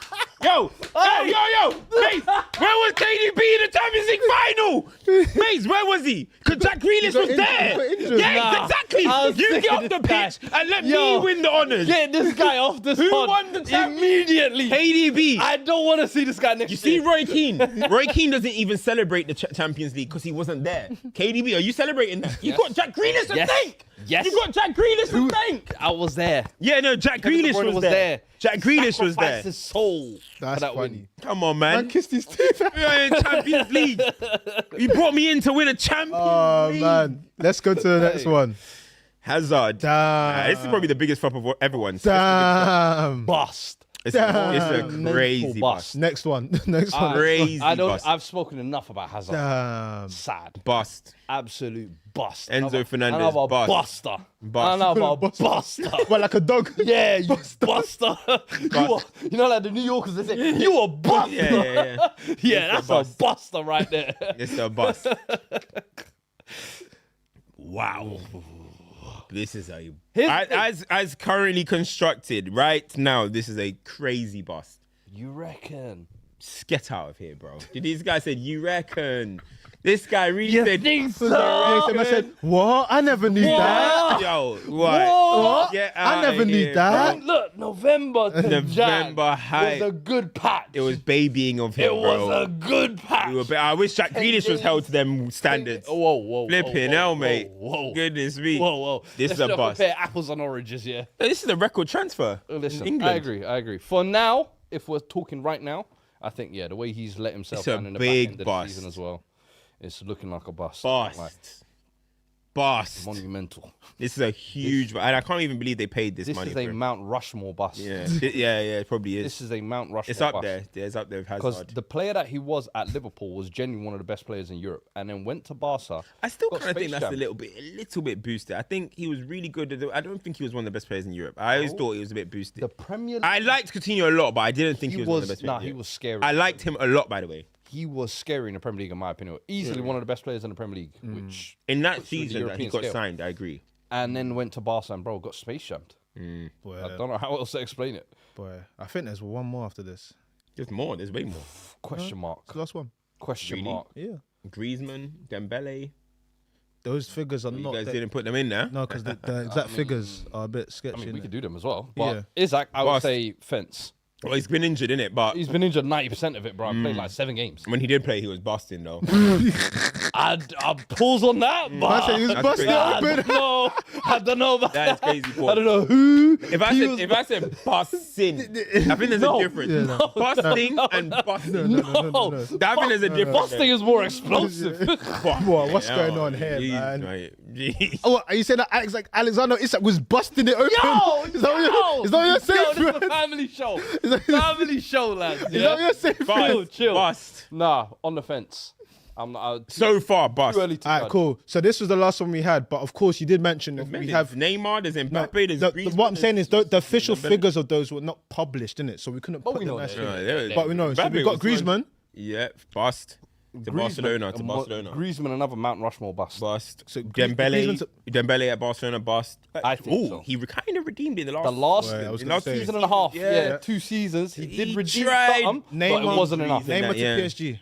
Yo, Mace, where was KDB in the Champions League final? Mace, where was he? Because Jack Grealish was injured, there. he got injured. Yeah, Nah, exactly. I was You sick get of off the this guy. pitch and let Yo, me win the honours. Get this guy off this Who pod won the Champions immediately. KDB. I don't want to see this guy next You see year. Roy Keane? Roy Keane doesn't even celebrate the Champions League because he wasn't there. KDB, are you celebrating that? You Yes. got Jack Grealish to Yes. thank. Yes. You got Jack Grealish to thank. I was there. Yeah, no, Jack Kevin De Grealish Bruyne was there. Jack Grealish was Sacrificed there. his soul for That's that funny. win. Come on, Man man. kissed his teeth. We are in Champions League. You brought me in to win a Champions Oh League. man. Let's go to the next one. Hazard. Damn. This is probably the biggest flop of everyone's. Damn. Bust. It's a Mental crazy bust. Next one. Next one. Crazy I've bust. spoken enough about Hazard. Damn. Sad. Bust. Absolute bust. Enzo Fernandez, Another bust. buster. Bust. Another buster. Well, like a dog. Yeah, you buster. You know, like the New Yorkers, they say, you a buster. Yeah. Yeah, that's a buster right there. It's a bust. Wow. This is as currently constructed right now. This is a crazy bust. You reckon? Get out of here, bro. These guys said, you reckon? This guy really You said, think so? I said, what? I never knew that. yo, what? What? Get I out never of knew here, that. And look, November to Jan November hype. was a good patch. It was babying of him, It bro. was a good patch. I wish Jack Grealish was held to them standards. Whoa. Flipping hell, mate. Whoa. Goodness me. Whoa. This is Let's a not bust. compare apples and oranges, yeah. This is a record transfer. Listen, in England. I agree. For now, if we're talking right now, I think, the way he's let himself It's a down in the big back end of the bust. season as well, it's looking like a bust. Bust. Like, Bust. monumental. This is a huge, and I can't even believe they paid this This money is for a him. Mount Rushmore bust. Yeah, it probably is. This is a Mount Rushmore It's up bust. there. Yeah, it's up there with Because Hazard. the player that he was at Liverpool was genuinely one of the best players in Europe, and then went to Barca. I still got kind of think Space that's Jam. a little bit boosted. I think he was really good. I don't think he was one of the best players in Europe. I always thought he was a bit boosted. The Premier League. I liked Coutinho a lot, but I didn't think he was one of the best players. he was scary. I liked him a lot, by the way. He was scary in the Premier League, in my opinion. Easily one of the best players in the Premier League, which In that puts you with the season that he European got scale. signed, I agree. And then went to Barca and got space jammed. Boy, I don't know how else to explain it. boy, I think there's one more after this. There's more. There's way more. Question mark. It's the last one. Question Really? mark. Yeah. Griezmann, Dembele. Those figures are You not. guys that- didn't put them in there. No, because the exact figures are a bit sketchy. I mean, we innit? could do them as well. But Yeah. Isaac, I would Bust. say fence. Well, he's been injured, innit? But He's been injured 90% of it, bro. I played like 7 games. when he did play, he was busting, though. I'd pause on that, but I said he was That's busted crazy. open. I don't know about That is crazy, Paul. I don't know who. If I said busting, I think there's a difference. Yeah, no. Busting and busting. No. I think there's a difference. Busting is more explosive. What, what's going on here, Jeez, man? mate. Jeez. Oh, are you saying that Alexander Isak was busting it open? Is that what you're saying, Yo, this is a man? family show. that- Family show, lads. Is that what you're saying, fam? Chill. Bust. Nah, on the fence. I'm not So far, bust. too early to All right, judge. cool. So this was the last one we had, but of course you did mention that we have. Neymar, there's Mbappe, there's Griezmann, What I'm saying is the official Dembele. figures of those were not published, innit? So we couldn't put we them know as that. But we know. So Mbappe we've got was one- Griezmann. Yeah, bust. To Barcelona, to Barcelona. Griezmann, another Mount Rushmore bust. Bust. So Dembele, Griezmann's Dembele at Barcelona, bust. I think so. He kind of redeemed it the last. The last, Well, I was the gonna last say- season and a half, Yeah. 2 seasons, he did He redeem tried. something, but Neymar- it wasn't enough. Griezmann. Neymar to Yeah. PSG.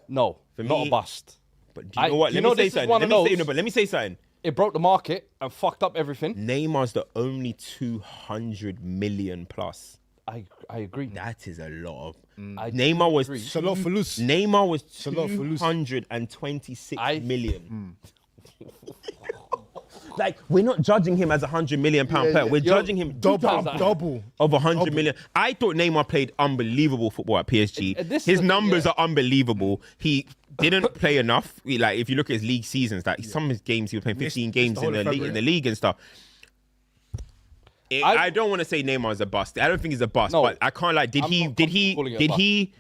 No, For not me- a bust. But do you know what? you Let know me say this is something. one Let of me say those- no, but let me say something. It broke the market and fucked up everything. Neymar's the only 200 million plus. I agree. That is a lot of. I Neymar was. agree. It's a lot for loose. Neymar was a lot for loose. 226 I- million. Like, we're not judging him as £100 million player. We're judging him Double. of 100 million. I thought Neymar played unbelievable football at PSG. This His is- numbers yeah. are unbelievable. He didn't play enough. Like, if you look at his league seasons, like some of his games, he was playing 15 Missed games the whole in of the February. league and stuff. I don't want to say Neymar is a bust. I don't think he's a bust, No. but I can't like. Did I'm he? not Did he? calling it a Did bust. he?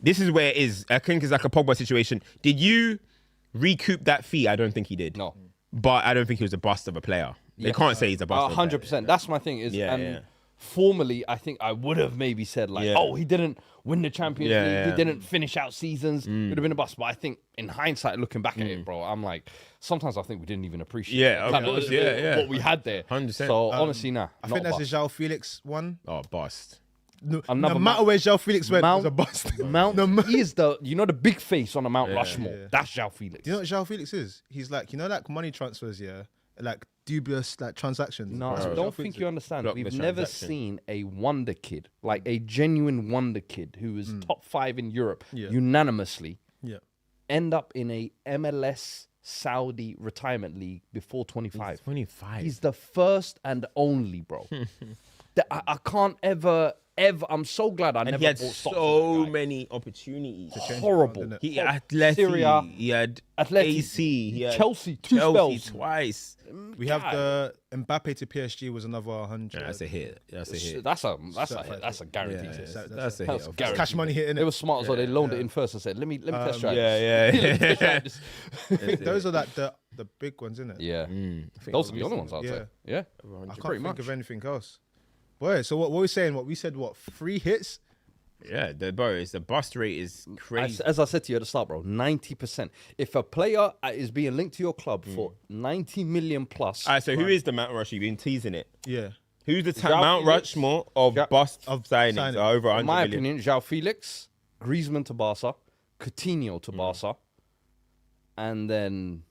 This is where it is. I think it's like a Pogba situation. Did you recoup that fee? I don't think he did. No. But I don't think he was a bust of a player. They can't say he's a bust. of a player. 100%. That's my thing. Is Yeah, and yeah. formally, I think I would have maybe said like, Yeah. oh, he didn't win the Champions Yeah, League. yeah. He didn't finish out seasons. It would have been a bust. But I think in hindsight, looking back at it, bro, I'm like, sometimes I think we didn't even appreciate Yeah, like, of course, yeah. what we had there. 100%. So honestly, nah. I not think a that's bust. the João Felix one. Oh, bust. No Another matter Mount- where João Felix went, it was Mount, a bust. Mount No, he is the the big face on the Mount Rushmore. yeah. That's João Felix. Do you know what João Felix is? He's like, like money transfers, yeah? Like dubious like transactions. No, That's I what don't João think Felix you is. understand. Block We've the never transaction. seen a wonder kid, like a genuine wonder kid who is top 5 in Europe Yeah. unanimously, Yeah. end up in a MLS Saudi retirement league before 25. 25. He's the first and only, bro. I can't ever I'm so glad I And never he had bought stocks so in that guy. many opportunities. Horrible. He had Atleti, Syria, he had Atleti, AC, he had Chelsea, two Chelsea spells. twice. We have the Mbappe to PSG was another 100. Yeah, that's a hit. That's a hit. That's a guarantee. Yeah, hit. that's a That's hit. guaranteed. Cash money hitting They it. were smart as well. They loaned it in first and said, "Let me test drive." Yeah. Those are like the big ones, isn't it? Yeah. Those are the other ones, I'd say. Yeah. I can't Pretty think much. of anything else. Boy, so what were we saying? What we said? What 3 hits? Yeah, the bust rate is crazy. As I said to you at the start, bro, 90%. If a player is being linked to your club for 90 million plus, All right, so who is the Mount Rushmore? You've been teasing it. Yeah. Who's the João Mount Felix. Rushmore of bust of signings? signing. Over 100 in my million. opinion, João Felix, Griezmann to Barca, Coutinho to Barca, and then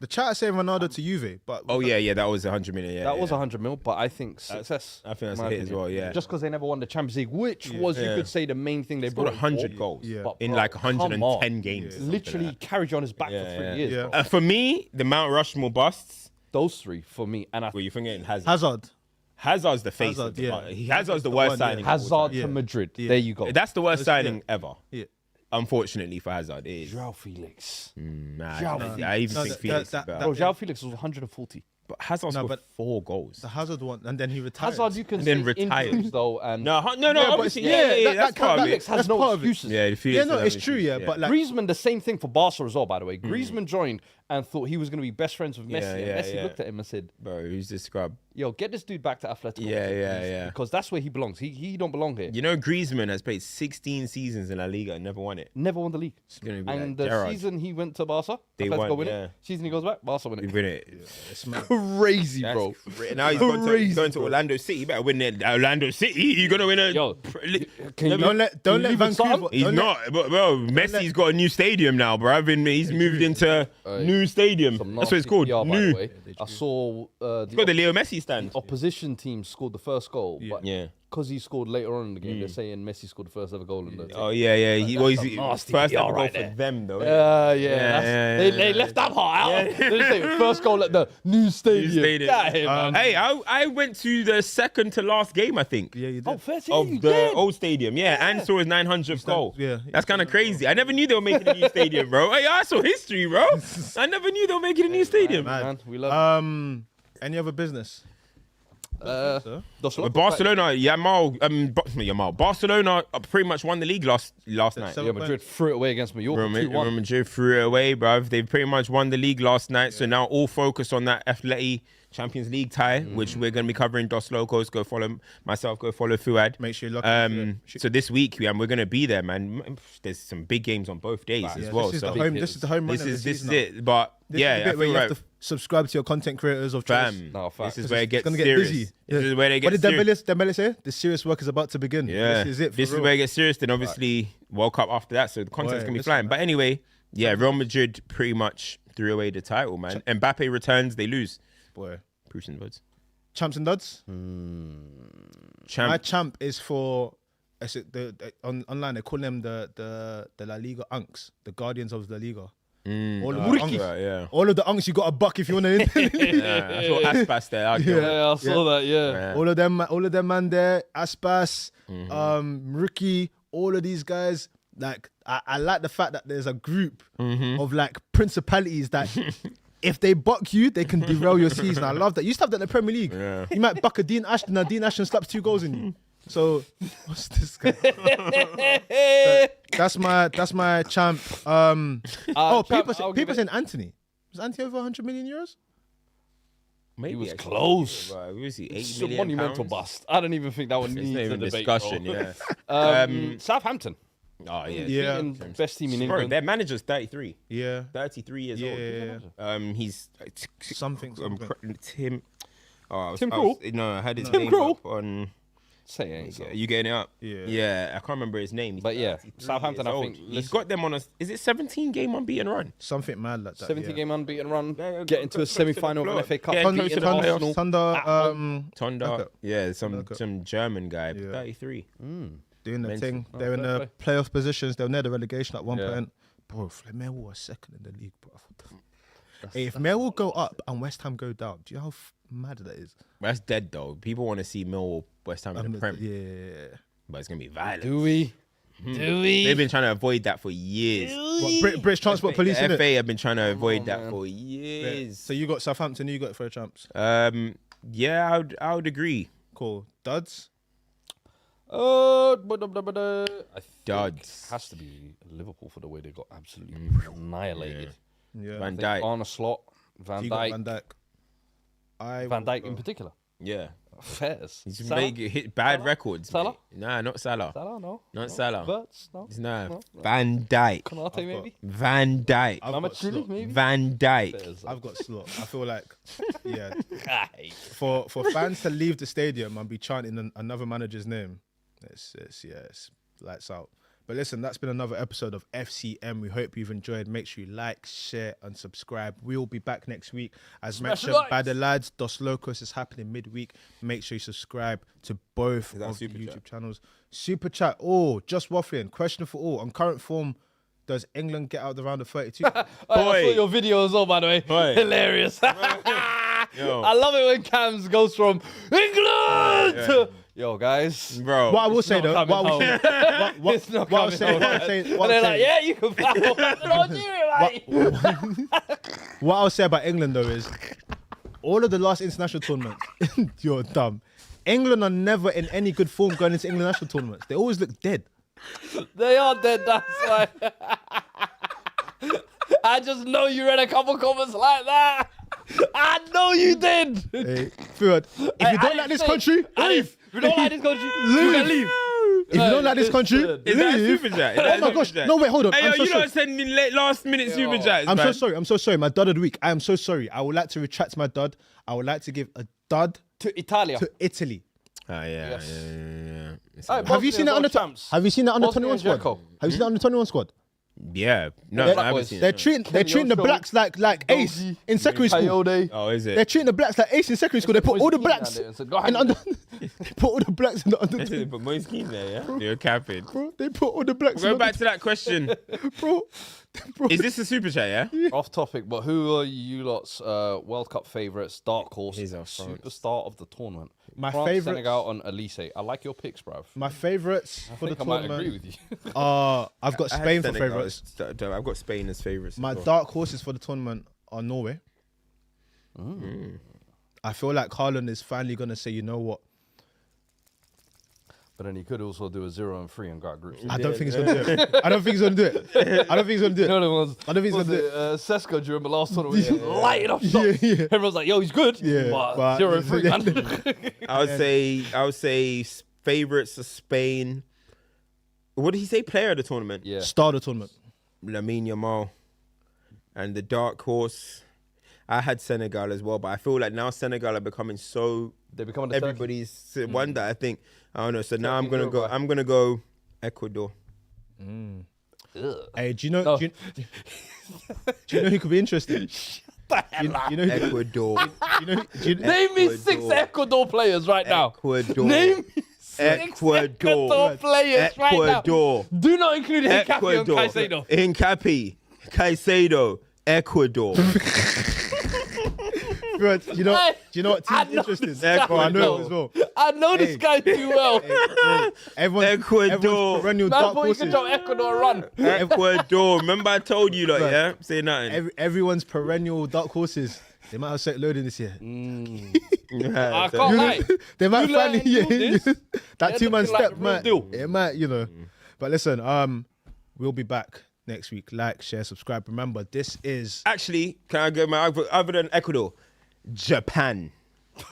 The chat is saying Ronaldo to Juve, but Oh yeah, that was 100 million. Yeah, that was yeah. 100 mil. But I think success. I think that's in a my hit as opinion. well. Yeah, Just because they never won the Champions League, which was you could say the main thing they got brought 100 for. goals Yeah. But, in bro, like come 110 on. games. something Literally like that. carried you on his back Yeah, for 3 yeah. years. Yeah. Bro. For me, the Mount Rushmore busts. Those three for me, and I Well, you're forgetting Hazard. Hazard. Hazard's the face. Hazard, of the yeah. Hazard's the The worst one, yeah. signing. of all Hazard Yeah. to Madrid. Yeah. There you go. time. That's the worst That's- signing ever. Yeah. Unfortunately for Hazard, it is. João Felix. Nah, João I even No, think that- Felix. that- is better. Bro, João Felix was 140. But Hazard No, scored but 4 goals. The Hazard one, and then he retired. Hazard, you can And say then retired. injuries though, and No, but obviously, it's- yeah, that that's part of Felix it. has That's no part of it. excuses. Yeah, Yeah, Felix no, doesn't it's have true. issues, Yeah, but like, Griezmann, the same thing for Barca as well, by the way. Griezmann joined and thought he was going to be best friends with Messi. Yeah, and Messi yeah. looked at him and said, bro, who's this scrub? "Yo, get this dude back to Atletico." Yeah, Madrid, yeah, please, yeah. Because that's where he belongs. He don't belong here. You know, Griezmann has played 16 seasons in La Liga and never won it. Never won the league. It's gonna be And like the Gerrard. season he went to Barca, They Atletico won, win yeah. it. Season he goes back, Barca win We it. win it. it's mad. Crazy, That's bro. Now he's going to Orlando City. You better win it. Orlando City. You're gonna win a. Yo, Can you Don't let can you leave with Vancouver. something? He's don't not, but bro. Messi's got a new stadium now, bro. He's moved into new stadium. Some That's what it's nasty called. PR, by New. the way. I saw It's got the Leo Messi stand. opposition team scored the first goal, but Yeah. because he scored later on in the game, they're saying Messi scored the first ever goal in the Oh yeah. He's some nasty first PR ever goal right for there. them though. They left that part out. They say first goal at the new stadium. stadium. Get him, man. Hey, I went to the second to last game, I think. Yeah, you did. Oh, 13, Of you the did. old stadium, and saw his 900th goal. yeah. That's kind of crazy. I never knew they were making a new stadium, bro. Hey, I saw history, bro. I never knew they were making a new stadium. Man, we love Any other business? But Barcelona, Barcelona pretty much won the league last night. So- Yeah, Madrid threw it away against Mallorca. Real 2-1. Madrid threw it away, bruv. They pretty much won the league last night. So now all focus on that Atleti Champions League tie, which we're going to be covering. Dos Locos, go follow myself, go follow Fuad. Make sure you lock into it. So this week, we're going to be there, man. There's some big games on both days as well. This is So the home. This is the home run. this of the is season. it. But This yeah, is the I bit where feel you right. have to subscribe to your content creators of choice. Fam, No, facts. this is where it gets gonna get serious. busy. This is where they What get did serious. Dembele say? The serious work is about to begin. Yeah, This is it. For This is real. where it gets serious. Then obviously World Cup after that, so the content's Boy, gonna be listen, flying. man. But anyway, yeah, Real Madrid pretty much threw away the title, man. Mbappe returns, they lose. Boy. Proofs and votes. Champs and duds. Champ. My champ is for. Is it online they call them the La Liga Unks, the guardians of the Liga. All of the unks. Right, yeah. All of the unks you got a buck if you want to. Yeah, I saw Aspas there. Yeah, I saw that. Yeah. All of them man there, Aspas, Ricky, all of these guys. Like I like the fact that there's a group of like principalities that if they buck you, they can derail your season. I love that. You used to have that in the Premier League. Yeah. You might buck a Dean Ashton and Dean Ashton slaps 2 goals in you. So what's this guy? That's my champ. People saying Anthony. Was Anthony over 100 million euros? Maybe He was actually. close. Right, who is he? 80 It's a million monumental pounds? bust. I don't even think that one It's needs not a even debate. discussion. bro. Yeah. Southampton. Oh yeah. Yeah. Best team in Bro, England. their manager's 33. Yeah. 33 years Yeah. old. He's Something. Tim. Oh, Tim Krul? No, I had his Tim name Krul? up on. Say it ain't so. You getting it up? Yeah. Yeah, I can't remember his name. He's But yeah, 33 Southampton, years I old. think, He's listen- got them on a. Is it 17 game unbeaten run? Something mad like that. 70 yeah. game unbeaten run. Yeah, Get into a close to the semi-final of floor. an FA Cup. Yeah, beating close to the Arsenal. Thunder, Tonda. Okay. Yeah, some German guy. Yeah. 33. doing the Mental. thing. They're in fair the playoff positions. They were near the relegation at one Yeah. point. Bro, Millwall was second in the league, bro. Hey, if Millwall go up and West Ham go down, do you know how mad that is. That's dead though. People want to see Millwall West Ham in the Prem, Yeah. but it's gonna be violent. Do we? Do we? They've been trying to avoid that for years. What, British Transport Police, The innit? FA have been trying to avoid that for years. So you got Southampton, you got it for a champs. Yeah, I would agree. Cool. Duds? I think Duds. it has to be Liverpool for the way they got absolutely annihilated. Yeah. Van I think Dijk. Arne Slot, Van You got Dijk, Van Dijk. Van Dijk in particular. Yeah. Fairs. He's Salah? hit bad records. Salah? mate. Nah, not Salah. Salah, no. Not Salah. Verts, no. Nah, No. Van Dijk. Konate, maybe. Van Dijk. I've Mama got Chili, Slot. maybe. Van Dijk. Fairs. I've got Slot. I feel like, yeah, Aye. for fans to leave the stadium and be chanting another manager's name, it's lights out. But listen, that's been another episode of FCM. We hope you've enjoyed. Make sure you like, share, and subscribe. We'll be back next week. As mentioned by the lads, Dos Locos is happening midweek. Make sure you subscribe to both that of the Super YouTube Chat? channels. Super Chat. Oh, just waffling. Question for all. On current form, does England get out the round of 32? I saw your video as well, by the way. Boy. Hilarious. Yo. I love it when Cams goes from England to, yo, guys. Bro. What I will say not though, coming what I will home. say, It's not what I'm coming saying, home. what I'm saying, And what they're I'm like, saying, yeah, you can foul. Nigeria, mate. what I'll say about England though is, all of the last international tournaments, you're dumb. England are never in any good form going into England national tournaments. They always look dead. They are dead, that's why. I just know you read a couple comments like that. I know you did. Hey, Fuad, if you don't like this country, leave. If you don't like this country, you can leave. If you don't like this country, Listen. Is that a leave. super chat? Is Oh that a my super gosh! chat? No, wait, hold on. Hey, yo, I'm so you sorry. lot send me late last minute super chats. I'm so man. sorry. I'm so sorry. My dud of the week. I am so sorry. I would like to retract my dud. I would like to give a dud To Italia. to Italy. Ah, yeah, Yes. yeah. It's Alright, Have you seen that under? champs? Have you seen that under Bosnia 21 and squad? Jericho. Have you seen that under 21 squad? Yeah. No, They're- I haven't boys. seen They're it. treating the Oshie, blacks like ace Dozy, in secondary school. Coyote. Oh, is They're it? treating the blacks like ace in secondary school. They put all the Moise Keane blacks down there and said, "Go in ahead." under. They put all the blacks in the under. They put Moise Keane there, yeah? You're capping. Bro, they put all the blacks. Go in back to that question. bro. Is this a super chat, yeah? Off topic, but who are you lot's World Cup favourites, dark horse, Here's our France. superstar of the tournament? My France, favourites- Senegal, and Elise. I like your picks, bruv. My favourites for I the think I might tournament. agree with you. I've got Spain for favourites. I've got Spain as favourites. My as well. dark horses for the tournament are Norway. I feel like Haaland is finally gonna say, you know what? But then he could also do a 0-3 and got groups. I don't think he's gonna do it. I don't think he's gonna do it. I don't think he's gonna do You know it. the ones. I don't think he's was gonna do it, Sesko during the last tournament, he lighted up Yeah, shots. yeah. Everyone's like, "Yo, he's good." Yeah, but but- 0-3, man. I would say favourites of Spain. What did he say? Player of the tournament? Yeah. Star of the tournament. Lamine Yamal. And the dark horse. I had Senegal as well, but I feel like now Senegal are becoming so They become the Turkey. everybody's one that I think I don't know. So now Turkey Uruguay. I'm gonna go Ecuador. Ugh. Hey, do you know? No. Do you know who could be interesting? You know who? Ecuador. You know? Do you, Name me 6 Ecuador players right now. Ecuador. Name me 6 Ecuador. Ecuador players right Ecuador. now. Do not include Hincapié and Ecuador. Caicedo. Hincapié. Caicedo. Ecuador. Bro, do you know? Hey, Do you know what I team's know interesting? this guy. Oh, I know it as well. I know this Hey. guy too well. Bro, everyone's perennial That's dark why you can horses. drop Ecuador run. Ecuador. Remember I told you, like, yeah? Say nothing. Everyone's perennial dark horses. They might have set loading this year. I can't lie. They might You finally learn this, that they're 2-man looking like step the real might deal. it might, you know. But listen, we'll be back next week. Like, share, subscribe. Remember, this is Actually, can I go my other than Ecuador? Japan.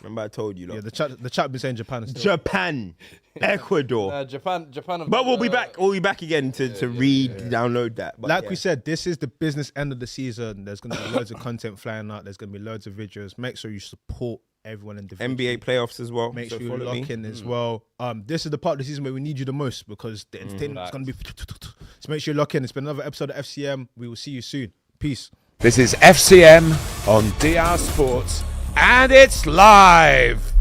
Remember I told you, yeah, like. the chat been saying Japan. Still. Japan. Ecuador. Japan. Have But we'll got, be back. We'll be back again to download that. But Like yeah. we said, this is the business end of the season. There's going to be loads of content flying out. There's going to be loads of videos. Make sure you support everyone individually. NBA playoffs as well. Make so sure you follow lock me. in as well. This is the part of the season where we need you the most because the entertainment is going to be. So make sure you lock in. It's been another episode of FCM. We will see you soon. Peace. This is FCM on DR Sports, and it's live.